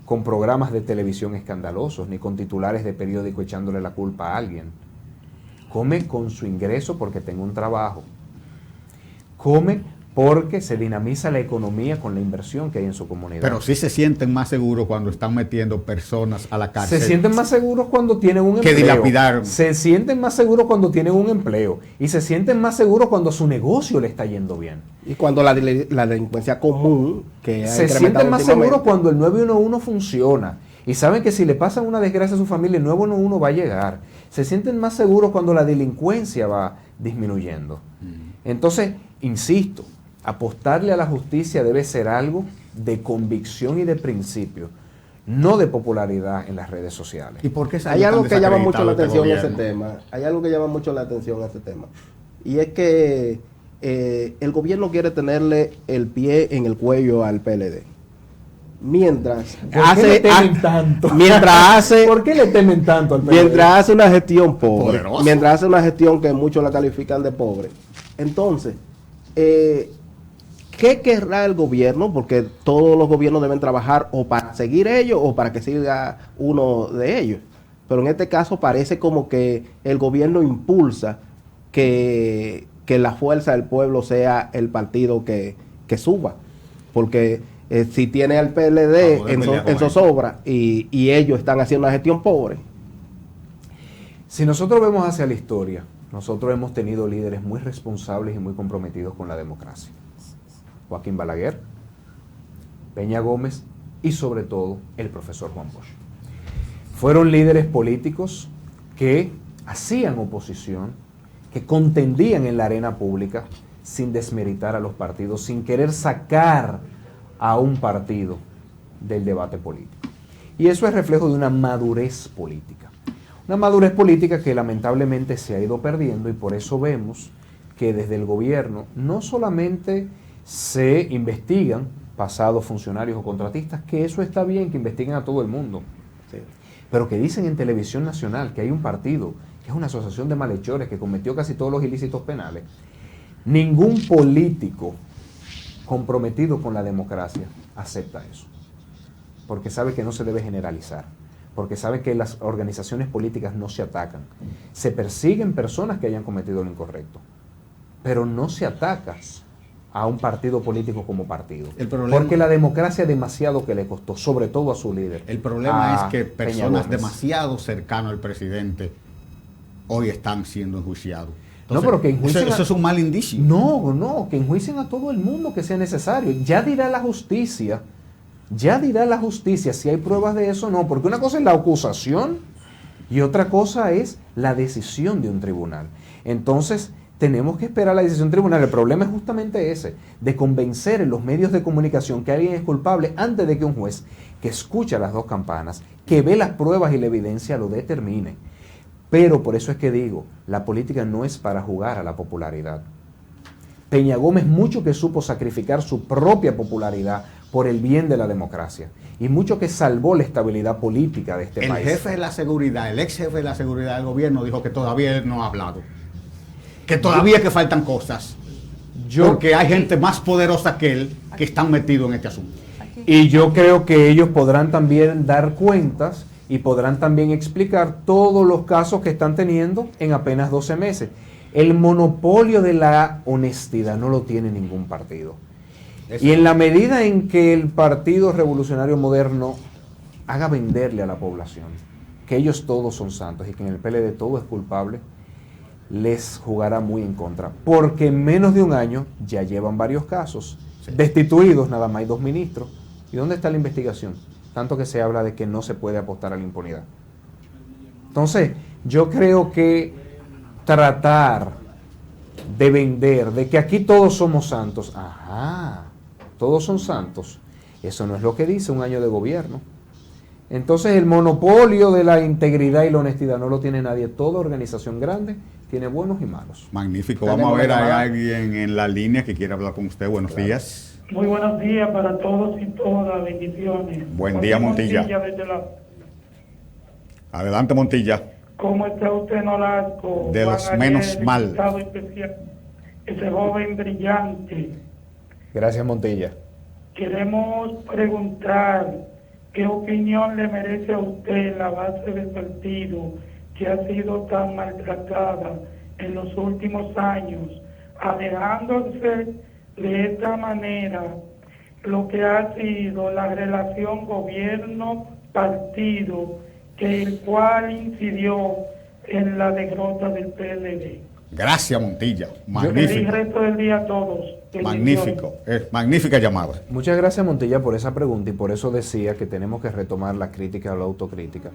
con programas de televisión escandalosos, ni con titulares de periódico echándole la culpa a alguien. Come con su ingreso porque tenga un trabajo. Come porque se dinamiza la economía con la inversión que hay en su comunidad. Pero sí se sienten más seguros cuando están metiendo personas a la cárcel. Se sienten más seguros cuando tienen un empleo. Que dilapidaron. Se sienten más seguros cuando tienen un empleo. Y se sienten más seguros cuando su negocio le está yendo bien. Y cuando la delincuencia común que se sienten más seguros cuando el 911 funciona. Y saben que si le pasan una desgracia a su familia, el 911 va a llegar. Se sienten más seguros cuando la delincuencia va disminuyendo. Entonces, insisto, apostarle a la justicia debe ser algo de convicción y de principio, no de popularidad en las redes sociales. ¿Y por qué hay algo que llama mucho la atención a ese tema? Hay algo que llama mucho la atención a ese tema. Y es que el gobierno quiere tenerle el pie en el cuello al PLD. Mientras hace ¿Por qué le temen tanto al PLD? Mientras hace una gestión pobre, mientras hace una gestión que muchos la califican de pobre. Entonces, ¿qué querrá el gobierno? Porque todos los gobiernos deben trabajar o para seguir ellos o para que siga uno de ellos. Pero en este caso parece como que el gobierno impulsa que la fuerza del pueblo sea el partido que suba. Porque si tiene al PLD en zozobra y ellos están haciendo una gestión pobre. Si nosotros vemos hacia la historia, nosotros hemos tenido líderes muy responsables y muy comprometidos con la democracia. Joaquín Balaguer, Peña Gómez y sobre todo el profesor Juan Bosch. Fueron líderes políticos que hacían oposición, que contendían en la arena pública sin desmeritar a los partidos, sin querer sacar a un partido del debate político. Y eso es reflejo de una madurez política. Una madurez política que lamentablemente se ha ido perdiendo y por eso vemos que desde el gobierno no solamente se investigan pasados funcionarios o contratistas, que eso está bien, que investiguen a todo el mundo, sí, pero que dicen en televisión nacional que hay un partido, que es una asociación de malhechores que cometió casi todos los ilícitos penales. Ningún político comprometido con la democracia acepta eso, porque sabe que no se debe generalizar, porque sabe que las organizaciones políticas no se atacan. Se persiguen personas que hayan cometido lo incorrecto, pero no se ataca a un partido político como partido. Porque la democracia demasiado que le costó, sobre todo a su líder. El problema es que personas demasiado cercanas al presidente hoy están siendo enjuiciados. Entonces, no, pero que enjuicien eso es un mal indicio. No, que enjuicien a todo el mundo que sea necesario. Ya dirá la justicia si hay pruebas de eso o no. Porque una cosa es la acusación y otra cosa es la decisión de un tribunal. Entonces, tenemos que esperar la decisión del tribunal. El problema es justamente ese, de convencer en los medios de comunicación que alguien es culpable antes de que un juez que escucha las dos campanas, que ve las pruebas y la evidencia, lo determine. Pero por eso es que digo, la política no es para jugar a la popularidad. Peña Gómez mucho que supo sacrificar su propia popularidad por el bien de la democracia y mucho que salvó la estabilidad política de este país. El jefe de la seguridad, el ex jefe de la seguridad del gobierno dijo que todavía él no ha hablado, que todavía que faltan cosas, porque hay gente más poderosa que él que están metidos en este asunto. Y yo creo que ellos podrán también dar cuentas y podrán también explicar todos los casos que están teniendo en apenas 12 meses. El monopolio de la honestidad no lo tiene ningún partido. Y en la medida en que el Partido Revolucionario Moderno haga venderle a la población que ellos todos son santos y que en el PLD todo es culpable, les jugará muy en contra. Porque en menos de un año ya llevan varios casos. Sí. Destituidos, nada más hay 2 ministros. ¿Y dónde está la investigación? Tanto que se habla de que no se puede apostar a la impunidad. Entonces, yo creo que tratar de vender, de que aquí todos somos santos, todos son santos, eso no es lo que dice un año de gobierno. Entonces el monopolio de la integridad y la honestidad no lo tiene nadie. Toda organización grande tiene buenos y malos. Magnífico. Vamos a ver a alguien en la línea que quiere hablar con usted. Buenos días. Muy buenos días para todos y todas. Bendiciones. Buen día, Montilla. Adelante, Montilla. ¿Cómo está usted, Nolasco? De los menos mal. Ese joven brillante. Gracias, Montilla. Queremos preguntar qué opinión le merece a usted la base del partido que ha sido tan maltratada en los últimos años, alejándose de esta manera lo que ha sido la relación gobierno-partido, que el cual incidió en la derrota del PLD. Gracias, Montilla. Magnífico. El resto del día a todos. Magnífico. Magnífica llamada. Muchas gracias, Montilla, por esa pregunta, y por eso decía que tenemos que retomar la crítica o la autocrítica.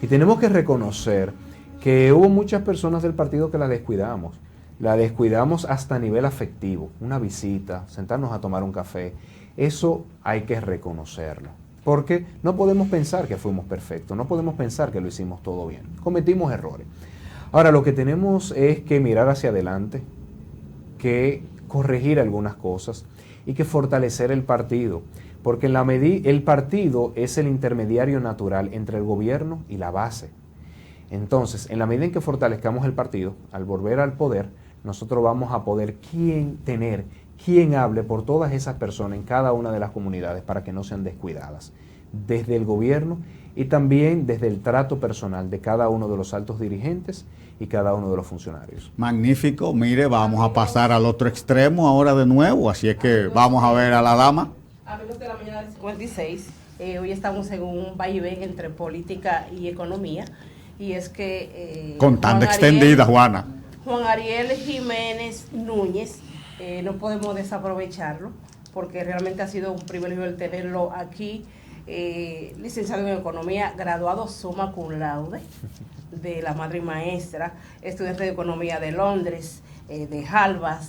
Y tenemos que reconocer que hubo muchas personas del partido que la descuidamos. La descuidamos hasta a nivel afectivo. Una visita, sentarnos a tomar un café. Eso hay que reconocerlo. Porque no podemos pensar que fuimos perfectos, no podemos pensar que lo hicimos todo bien. Cometimos errores. Ahora, lo que tenemos es que mirar hacia adelante, que corregir algunas cosas y que fortalecer el partido. Porque el partido es el intermediario natural entre el gobierno y la base. Entonces, en la medida en que fortalezcamos el partido, al volver al poder, nosotros vamos a poder tener quien hable por todas esas personas en cada una de las comunidades para que no sean descuidadas, desde el gobierno y también desde el trato personal de cada uno de los altos dirigentes y cada uno de los funcionarios. Magnífico. Mire, vamos a pasar al otro extremo ahora de nuevo, así es que vamos a ver a la dama. Amigos de la mañana del 56, hoy estamos en un vaivén entre política y economía, y es que... Contando extendida, Juana. Juan Ariel Jiménez Núñez, no podemos desaprovecharlo, porque realmente ha sido un privilegio el tenerlo aquí, licenciado en Economía, graduado summa cum laude de la madre y maestra, estudiante de Economía de Londres, de Harvard,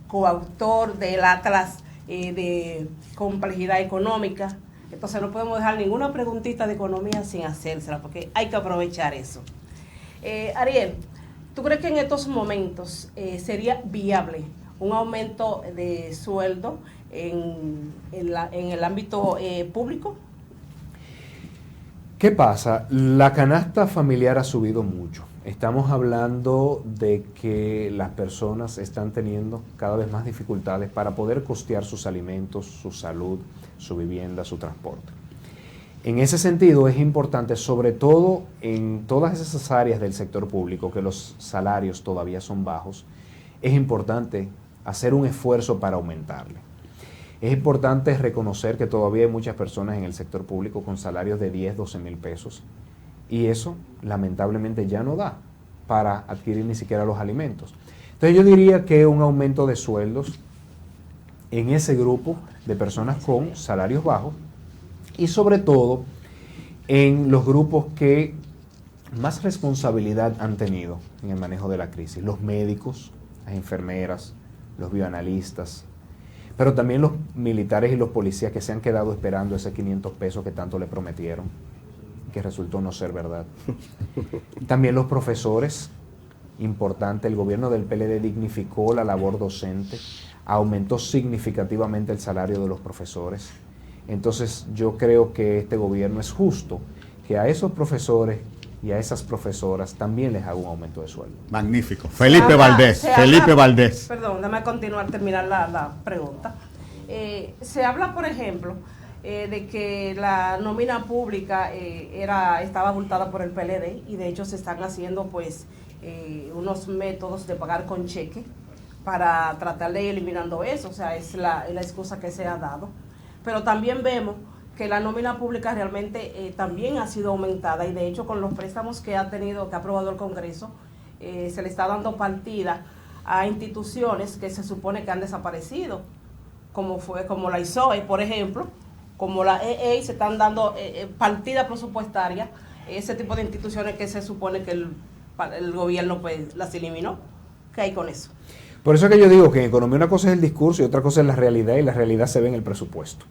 coautor del Atlas de Complejidad Económica. Entonces no podemos dejar ninguna preguntita de economía sin hacérsela, porque hay que aprovechar eso. Ariel, ¿tú crees que en estos momentos sería viable un aumento de sueldo en el ámbito público? ¿Qué pasa? La canasta familiar ha subido mucho. Estamos hablando de que las personas están teniendo cada vez más dificultades para poder costear sus alimentos, su salud, su vivienda, su transporte. En ese sentido es importante, sobre todo en todas esas áreas del sector público que los salarios todavía son bajos, es importante hacer un esfuerzo para aumentarle. Es importante reconocer que todavía hay muchas personas en el sector público con salarios de 10, 12 mil pesos, y eso lamentablemente ya no da para adquirir ni siquiera los alimentos. Entonces yo diría que un aumento de sueldos en ese grupo de personas con salarios bajos, y sobre todo en los grupos que más responsabilidad han tenido en el manejo de la crisis. Los médicos, las enfermeras, los bioanalistas, pero también los militares y los policías que se han quedado esperando ese 500 pesos que tanto le prometieron, que resultó no ser verdad. También los profesores, importante, el gobierno del PLD dignificó la labor docente, aumentó significativamente el salario de los profesores. Entonces yo creo que este gobierno es justo que a esos profesores y a esas profesoras también les haga un aumento de sueldo. Magnífico. Felipe Valdés. Perdón, déjame terminar la pregunta. Se habla, por ejemplo, de que la nómina pública estaba abultada por el PLD y de hecho se están haciendo pues unos métodos de pagar con cheque para tratar de ir eliminando eso, o sea, es la excusa que se ha dado. Pero también vemos que la nómina pública realmente también ha sido aumentada y de hecho con los préstamos que ha aprobado el Congreso, se le está dando partida a instituciones que se supone que han desaparecido, como la ISOE, por ejemplo, como la EE, se están dando partida presupuestaria, ese tipo de instituciones que se supone que el gobierno pues las eliminó. ¿Qué hay con eso? Por eso es que yo digo que en economía una cosa es el discurso y otra cosa es la realidad, y la realidad se ve en el presupuesto.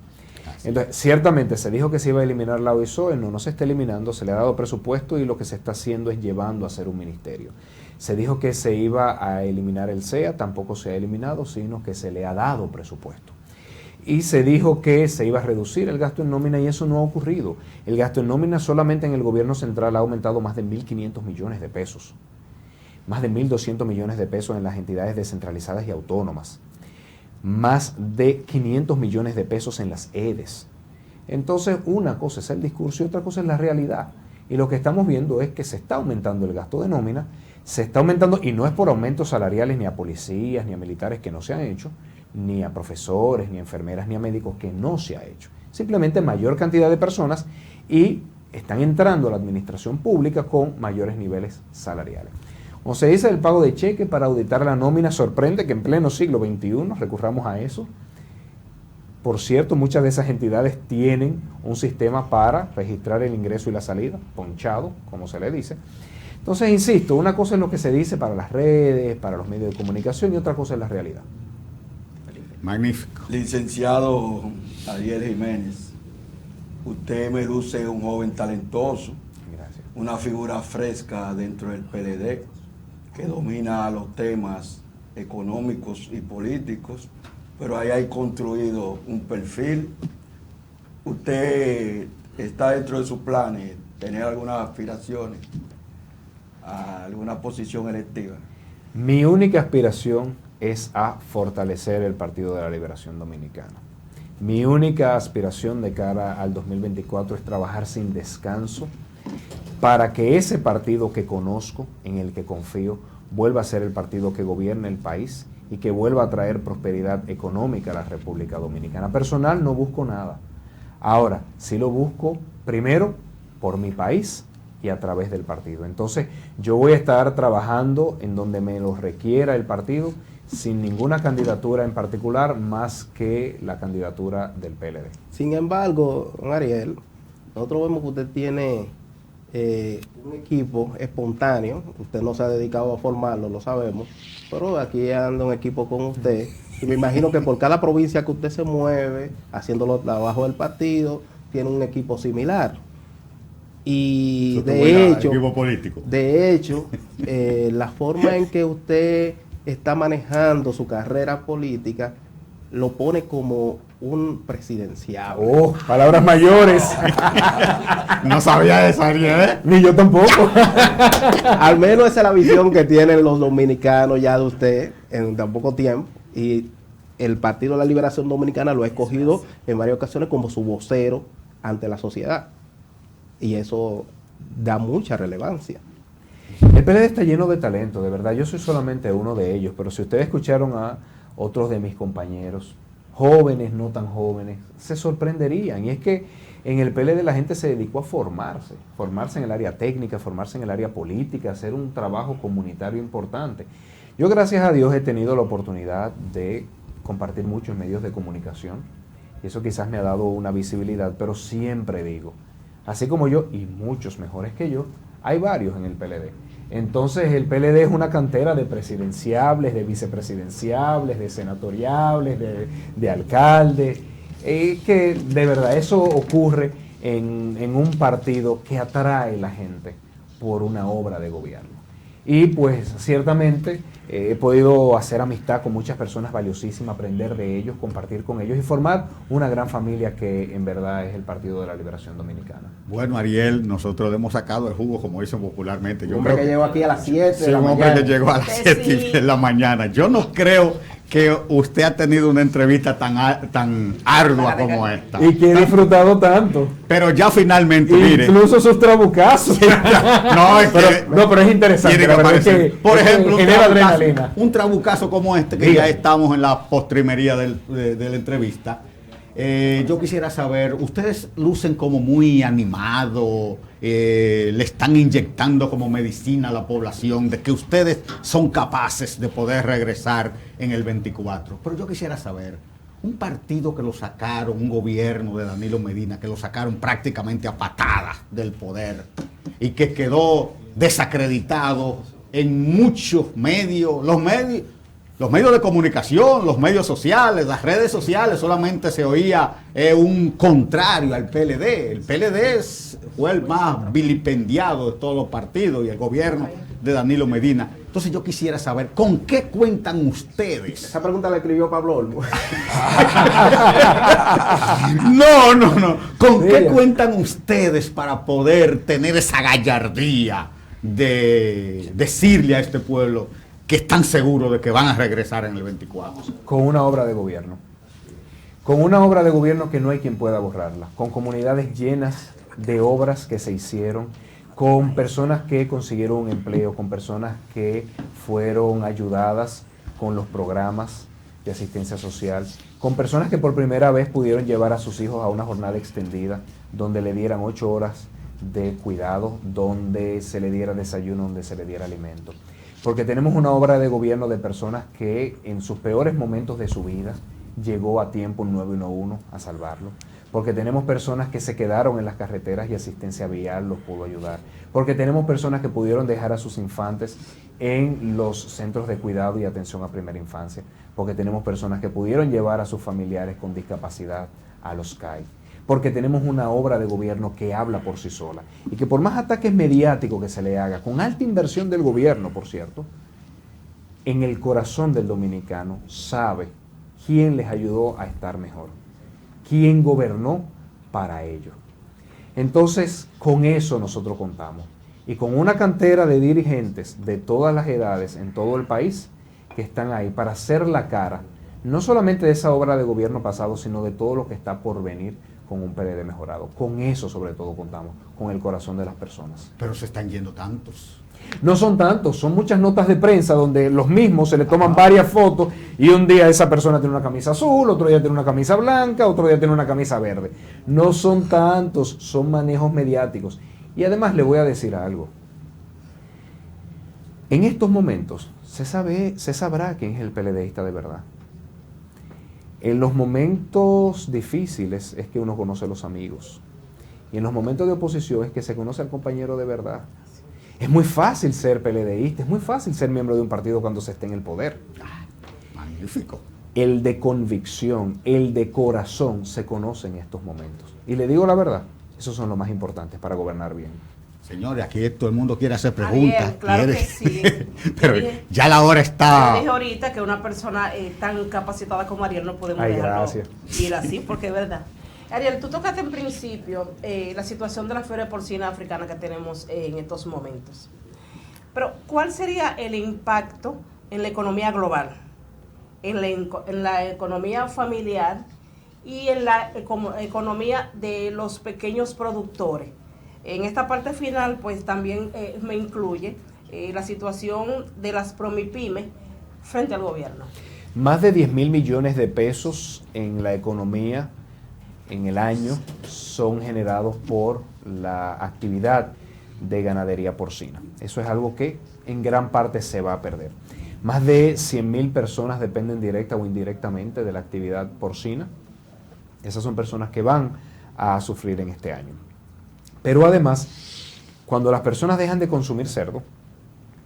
Entonces, ciertamente se dijo que se iba a eliminar la OISOE, no se está eliminando, se le ha dado presupuesto y lo que se está haciendo es llevando a ser un ministerio. Se dijo que se iba a eliminar el CEA, tampoco se ha eliminado, sino que se le ha dado presupuesto. Y se dijo que se iba a reducir el gasto en nómina y eso no ha ocurrido. El gasto en nómina solamente en el gobierno central ha aumentado más de 1.500 millones de pesos. Más de 1.200 millones de pesos en las entidades descentralizadas y autónomas. Más de 500 millones de pesos en las EDES. Entonces, una cosa es el discurso y otra cosa es la realidad. Y lo que estamos viendo es que se está aumentando el gasto de nómina, se está aumentando, y no es por aumentos salariales ni a policías, ni a militares que no se han hecho, ni a profesores, ni a enfermeras, ni a médicos que no se ha hecho. Simplemente mayor cantidad de personas y están entrando a la administración pública con mayores niveles salariales. Como se dice, el pago de cheque para auditar la nómina, sorprende que en pleno siglo XXI recurramos a eso. Por cierto, muchas de esas entidades tienen un sistema para registrar el ingreso y la salida, ponchado, como se le dice. Entonces, insisto, una cosa es lo que se dice para las redes, para los medios de comunicación, y otra cosa es la realidad. Magnífico. Licenciado Ariel Jiménez, usted me luce un joven talentoso, gracias, una figura fresca dentro del PLD, que domina los temas económicos y políticos, pero ahí hay construido un perfil. ¿Usted está dentro de sus planes tener algunas aspiraciones a alguna posición electiva? Mi única aspiración es a fortalecer el Partido de la Liberación Dominicana. Mi única aspiración de cara al 2024 es trabajar sin descanso para que ese partido que conozco, en el que confío, vuelva a ser el partido que gobierne el país y que vuelva a traer prosperidad económica a la República Dominicana. Personal no busco nada. Ahora, sí lo busco primero por mi país y a través del partido. Entonces, yo voy a estar trabajando en donde me lo requiera el partido, sin ninguna candidatura en particular, más que la candidatura del PLD. Sin embargo, don Ariel, nosotros vemos que usted tiene un equipo espontáneo. Usted no se ha dedicado a formarlo, lo sabemos, pero aquí anda un equipo con usted. Y me imagino que por cada provincia que usted se mueve, haciendo los trabajos del partido, tiene un equipo similar. Y de hecho, la forma en que usted está manejando su carrera política lo pone como un presidenciable. ¡Oh, palabras mayores! No sabía eso, Ariel. Ni yo tampoco. Al menos esa es la visión que tienen los dominicanos ya de usted en tan poco tiempo. Y el Partido de la Liberación Dominicana lo ha escogido en varias ocasiones como su vocero ante la sociedad. Y eso da mucha relevancia. El PLD está lleno de talento, de verdad. Yo soy solamente uno de ellos, pero si ustedes escucharon a otros de mis compañeros, jóvenes, no tan jóvenes, se sorprenderían. Y es que en el PLD la gente se dedicó a formarse en el área técnica, formarse en el área política, hacer un trabajo comunitario importante. Yo, gracias a Dios, he tenido la oportunidad de compartir mucho en medios de comunicación, y eso quizás me ha dado una visibilidad, pero siempre digo, así como yo y muchos mejores que yo, Hay varios en el PLD. Entonces el PLD es una cantera de presidenciables, de vicepresidenciables, de senatoriables, de alcaldes, que de verdad eso ocurre en un partido que atrae la gente por una obra de gobierno. Y pues ciertamente he podido hacer amistad con muchas personas valiosísimas, aprender de ellos, compartir con ellos y formar una gran familia que en verdad es el Partido de la Liberación Dominicana. Bueno, Ariel, nosotros le hemos sacado el jugo, como dicen popularmente. Yo creo que llegó aquí a las 7 de la mañana. Un hombre que llegó a las 7 de la mañana. Yo no creo que usted ha tenido una entrevista tan ardua como esta. Y que he disfrutado tanto. Pero ya finalmente, mire. Incluso sus trabucazos. pero es interesante. La verdad es que, por ejemplo, adrenalina. Un trabucazo como este, que ya estamos en la postrimería de la entrevista. Yo quisiera saber, ustedes lucen como muy animados, le están inyectando como medicina a la población de que ustedes son capaces de poder regresar en el 24. Pero yo quisiera saber, un partido que lo sacaron, un gobierno de Danilo Medina, que lo sacaron prácticamente a patadas del poder y que quedó desacreditado en muchos medios, los medios de comunicación, los medios sociales, las redes sociales, solamente se oía un contrario al PLD. El PLD fue el más vilipendiado de todos los partidos y el gobierno de Danilo Medina. Entonces yo quisiera saber, ¿con qué cuentan ustedes? Esa pregunta la escribió Pablo Olmo. No. ¿Con qué cuentan ustedes para poder tener esa gallardía de decirle a este pueblo que están seguros de que van a regresar en el 24? Con una obra de gobierno. Con una obra de gobierno que no hay quien pueda borrarla. Con comunidades llenas de obras que se hicieron, con personas que consiguieron un empleo, con personas que fueron ayudadas con los programas de asistencia social, con personas que por primera vez pudieron llevar a sus hijos a una jornada extendida, donde le dieran 8 horas de cuidado, donde se le diera desayuno, donde se le diera alimento. Porque tenemos una obra de gobierno de personas que en sus peores momentos de su vida llegó a tiempo un 911 a salvarlo. Porque tenemos personas que se quedaron en las carreteras y asistencia vial los pudo ayudar. Porque tenemos personas que pudieron dejar a sus infantes en los centros de cuidado y atención a primera infancia. Porque tenemos personas que pudieron llevar a sus familiares con discapacidad a los CAI. Porque tenemos una obra de gobierno que habla por sí sola y que por más ataques mediáticos que se le haga, con alta inversión del gobierno, por cierto, en el corazón del dominicano sabe quién les ayudó a estar mejor, quién gobernó para ello. Entonces, con eso nosotros contamos y con una cantera de dirigentes de todas las edades en todo el país que están ahí para hacer la cara, no solamente de esa obra de gobierno pasado, sino de todo lo que está por venir con un PLD mejorado. Con eso sobre todo contamos, con el corazón de las personas. Pero se están yendo tantos. No son tantos, son muchas notas de prensa donde los mismos se le toman varias fotos y un día esa persona tiene una camisa azul, otro día tiene una camisa blanca, otro día tiene una camisa verde. No son tantos, son manejos mediáticos. Y además le voy a decir algo. En estos momentos se sabrá quién es el PLDista de verdad. En los momentos difíciles es que uno conoce a los amigos. Y en los momentos de oposición es que se conoce al compañero de verdad. Es muy fácil ser PLDista, es muy fácil ser miembro de un partido cuando se esté en el poder. Magnífico. El de convicción, el de corazón se conoce en estos momentos. Y le digo la verdad, esos son los más importantes para gobernar bien. Señores, aquí todo el mundo quiere hacer preguntas. Ariel, claro que sí. Pero ya la hora está. Yo dije ahorita que una persona tan capacitada como Ariel no podemos dejarlo ir así, porque es verdad. Ariel, tú tocaste en principio la situación de la fiebre porcina africana que tenemos en estos momentos. Pero, ¿cuál sería el impacto en la economía global, en la economía familiar y en la economía de los pequeños productores? En esta parte final, pues también me incluye la situación de las promipymes frente al gobierno. Más de 10.000 millones de pesos en la economía en el año son generados por la actividad de ganadería porcina. Eso es algo que en gran parte se va a perder. Más de 100.000 personas dependen directa o indirectamente de la actividad porcina. Esas son personas que van a sufrir en este año. Pero además, cuando las personas dejan de consumir cerdo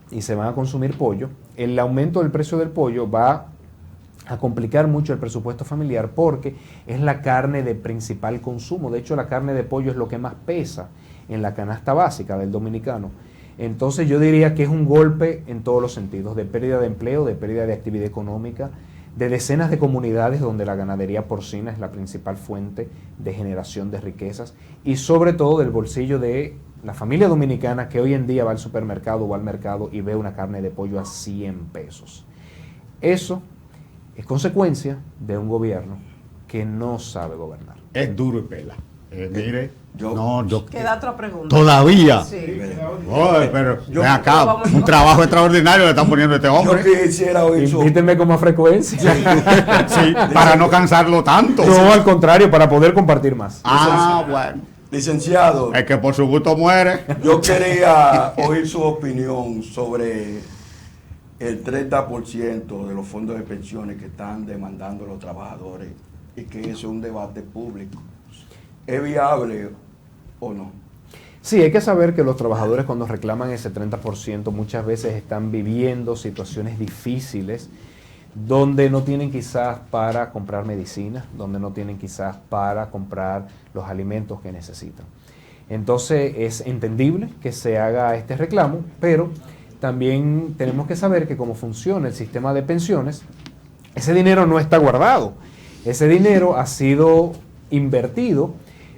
y se van a consumir pollo, el aumento del precio del pollo va a complicar mucho el presupuesto familiar porque es la carne de principal consumo. De hecho, la carne de pollo es lo que más pesa en la canasta básica del dominicano. Entonces yo diría que es un golpe en todos los sentidos, de pérdida de empleo, de pérdida de actividad económica, de decenas de comunidades donde la ganadería porcina es la principal fuente de generación de riquezas y sobre todo del bolsillo de la familia dominicana que hoy en día va al supermercado o al mercado y ve una carne de pollo a 100 pesos. Eso es consecuencia de un gobierno que no sabe gobernar. Es duro y pela. Mire, Queda otra pregunta. Todavía. Sí. Oye, pero ven acá, un trabajo extraordinario le están poniendo a este hombre. Yo quisiera oír su... Invítenme con más frecuencia. Sí, para no cansarlo tanto. No, al contrario, para poder compartir más. Bueno. Licenciado. El que por su gusto muere. Yo quería oír su opinión sobre el 30% de los fondos de pensiones que están demandando los trabajadores y que eso es un debate público. ¿Es viable o no? Sí, hay que saber que los trabajadores cuando reclaman ese 30% muchas veces están viviendo situaciones difíciles donde no tienen quizás para comprar medicina, donde no tienen quizás para comprar los alimentos que necesitan. Entonces es entendible que se haga este reclamo, pero también tenemos que saber que como funciona el sistema de pensiones, ese dinero no está guardado, ese dinero ha sido invertido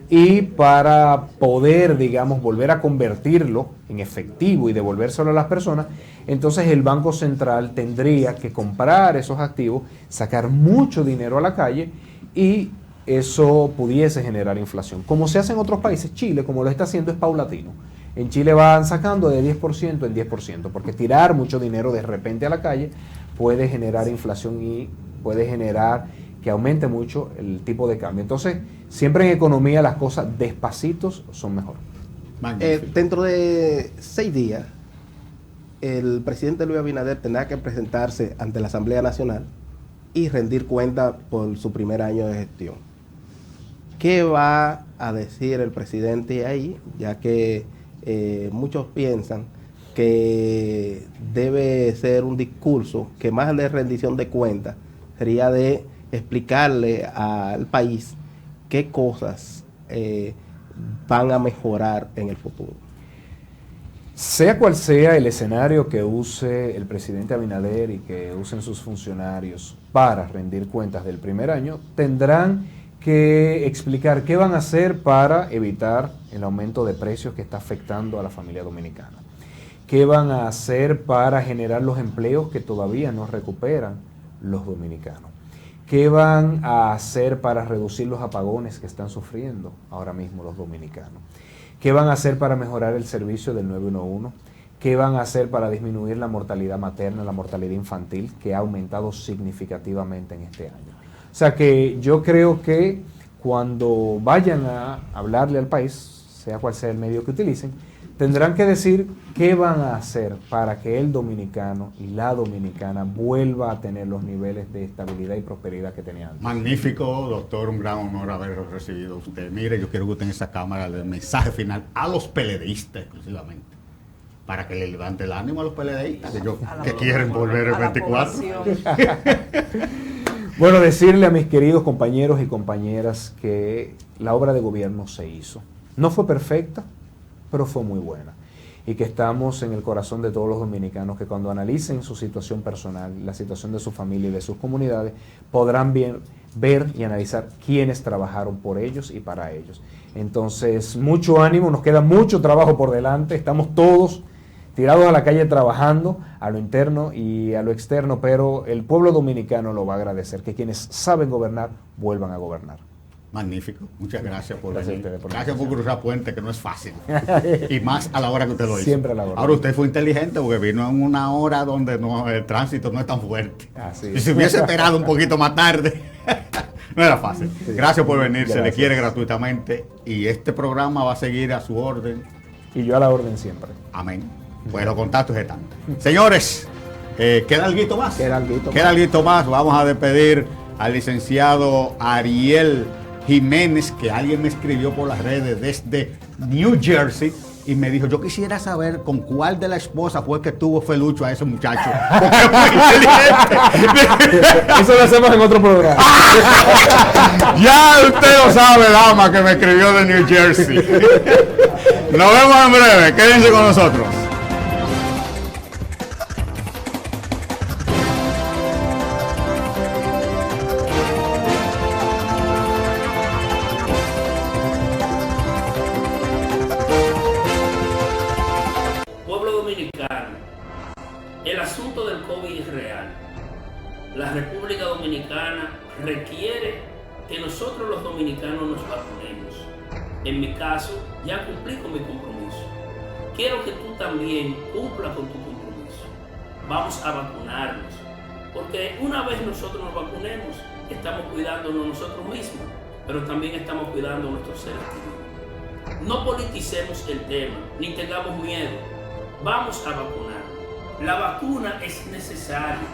y para poder, digamos, volver a convertirlo en efectivo y devolvérselo a las personas, entonces el Banco Central tendría que comprar esos activos, sacar mucho dinero a la calle y eso pudiese generar inflación. Como se hace en otros países, Chile, como lo está haciendo, es paulatino. En Chile van sacando de 10% en 10%, porque tirar mucho dinero de repente a la calle puede generar inflación y puede generar que aumente mucho el tipo de cambio. Entonces, siempre en economía las cosas despacitos son mejor. Dentro de 6 días, el presidente Luis Abinader tendrá que presentarse ante la Asamblea Nacional y rendir cuenta por su primer año de gestión. ¿Qué va a decir el presidente ahí? Ya que muchos piensan que debe ser un discurso que más de rendición de cuentas sería de explicarle al país qué cosas van a mejorar en el futuro. Sea cual sea el escenario que use el presidente Abinader y que usen sus funcionarios para rendir cuentas del primer año, tendrán que explicar qué van a hacer para evitar el aumento de precios que está afectando a la familia dominicana. ¿Qué van a hacer para generar los empleos que todavía no recuperan los dominicanos? ¿Qué van a hacer para reducir los apagones que están sufriendo ahora mismo los dominicanos? ¿Qué van a hacer para mejorar el servicio del 911? ¿Qué van a hacer para disminuir la mortalidad materna, la mortalidad infantil, que ha aumentado significativamente en este año? O sea que yo creo que cuando vayan a hablarle al país, sea cual sea el medio que utilicen, tendrán que decir qué van a hacer para que el dominicano y la dominicana vuelva a tener los niveles de estabilidad y prosperidad que tenía antes. Magnífico, doctor, un gran honor haberlo recibido usted. Mire, yo quiero que usted en esa cámara le dé mensaje final a los peledeístas exclusivamente, para que le levante el ánimo a los peledeístas que quieren volver el 24. Bueno, decirle a mis queridos compañeros y compañeras que la obra de gobierno se hizo. No fue perfecta, pero fue muy buena. Y que estamos en el corazón de todos los dominicanos que cuando analicen su situación personal, la situación de su familia y de sus comunidades, podrán ver y analizar quiénes trabajaron por ellos y para ellos. Entonces, mucho ánimo, nos queda mucho trabajo por delante, estamos todos tirados a la calle trabajando a lo interno y a lo externo, pero el pueblo dominicano lo va a agradecer, que quienes saben gobernar, vuelvan a gobernar. Magnífico, muchas gracias por Gracias venir. a ustedes, Gracias por cruzar puente, que no es fácil. Y más a la hora que usted lo hizo. Siempre a la hora. Ahora usted fue inteligente porque vino en una hora donde el tránsito no es tan fuerte. Así Y si hubiese esperado un poquito más tarde, no era fácil. Sí. Gracias por venir, se le Gracias. quiere gratuitamente. Y este programa va a seguir a su orden. Y yo a la orden siempre. Amén. Pues los contactos están. Señores, ¿queda algo más? Queda alguito Queda algo más. Vamos a despedir al licenciado Ariel Jiménez, que alguien me escribió por las redes desde New Jersey, y me dijo, yo quisiera saber con cuál de la esposa fue que tuvo felucho a ese muchacho. Eso lo hacemos en otro programa. Ya usted lo sabe, dama que me escribió de New Jersey. Nos vemos en breve, quédense con nosotros. El asunto del COVID es real. La República Dominicana requiere que nosotros los dominicanos nos vacunemos. En mi caso, ya cumplí con mi compromiso. Quiero que tú también cumplas con tu compromiso. Vamos a vacunarnos, porque una vez nosotros nos vacunemos, estamos cuidándonos nosotros mismos, pero también estamos cuidando a nuestros seres queridos. No politicemos el tema, ni tengamos miedo. Vamos a vacunar. La vacuna es necesaria.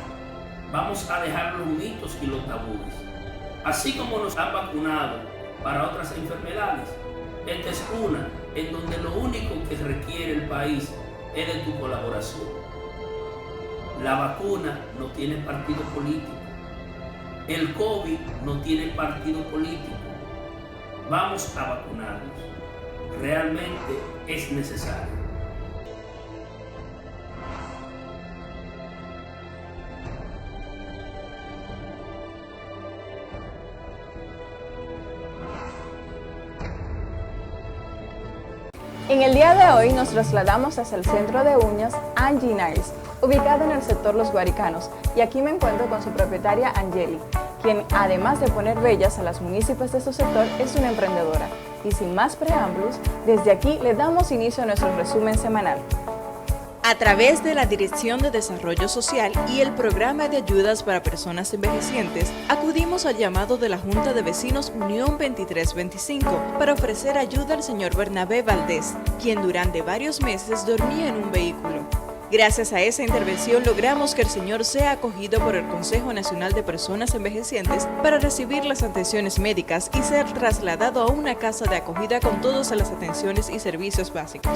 Vamos a dejar los mitos y los tabúes. Así como nos han vacunado para otras enfermedades, esta es una en donde lo único que requiere el país es de tu colaboración. La vacuna no tiene partido político. El COVID no tiene partido político. Vamos a vacunarnos. Realmente es necesario. En el día de hoy nos trasladamos hacia el centro de uñas Angie Nails, ubicado en el sector Los Guaricanos, y aquí me encuentro con su propietaria Angeli, quien además de poner bellas a las municipios de su sector, es una emprendedora. Y sin más preámbulos, desde aquí le damos inicio a nuestro resumen semanal. A través de la Dirección de Desarrollo Social y el Programa de Ayudas para Personas Envejecientes, acudimos al llamado de la Junta de Vecinos Unión 2325 para ofrecer ayuda al señor Bernabé Valdés, quien durante varios meses dormía en un vehículo. Gracias a esa intervención logramos que el señor sea acogido por el Consejo Nacional de Personas Envejecientes para recibir las atenciones médicas y ser trasladado a una casa de acogida con todas las atenciones y servicios básicos.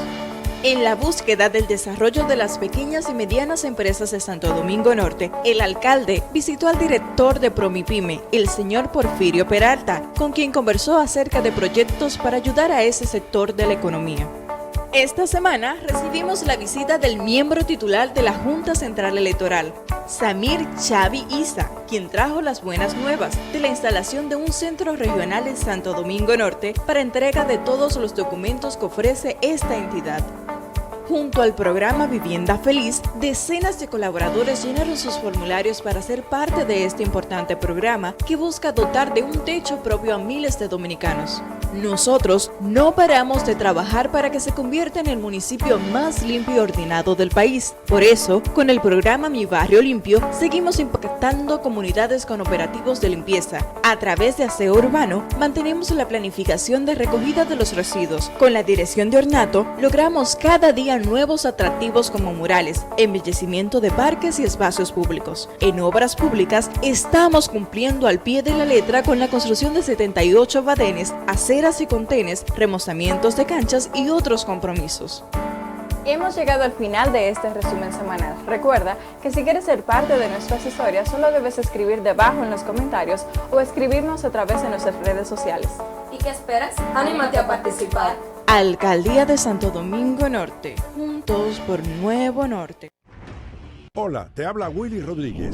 En la búsqueda del desarrollo de las pequeñas y medianas empresas de Santo Domingo Norte, el alcalde visitó al director de Promipyme, el señor Porfirio Peralta, con quien conversó acerca de proyectos para ayudar a ese sector de la economía. Esta semana recibimos la visita del miembro titular de la Junta Central Electoral, Samir Chavi Isa, quien trajo las buenas nuevas de la instalación de un centro regional en Santo Domingo Norte para entrega de todos los documentos que ofrece esta entidad. Junto al programa Vivienda Feliz, decenas de colaboradores llenaron sus formularios para ser parte de este importante programa que busca dotar de un techo propio a miles de dominicanos. Nosotros no paramos de trabajar para que se convierta en el municipio más limpio y ordenado del país. Por eso, con el programa Mi Barrio Limpio, seguimos impactando comunidades con operativos de limpieza. A través de aseo urbano, mantenemos la planificación de recogida de los residuos. Con la dirección de ornato, logramos cada día nuevos atractivos como murales, embellecimiento de parques y espacios públicos. En obras públicas, estamos cumpliendo al pie de la letra con la construcción de 78 badenes, aceras y contenes, remozamientos de canchas y otros compromisos. Hemos llegado al final de este resumen semanal. Recuerda que si quieres ser parte de nuestras historias, solo debes escribir debajo en los comentarios o escribirnos a través de nuestras redes sociales. ¿Y qué esperas? ¡Anímate a participar! Alcaldía de Santo Domingo Norte, juntos por Nuevo Norte. Hola, te habla Willy Rodríguez.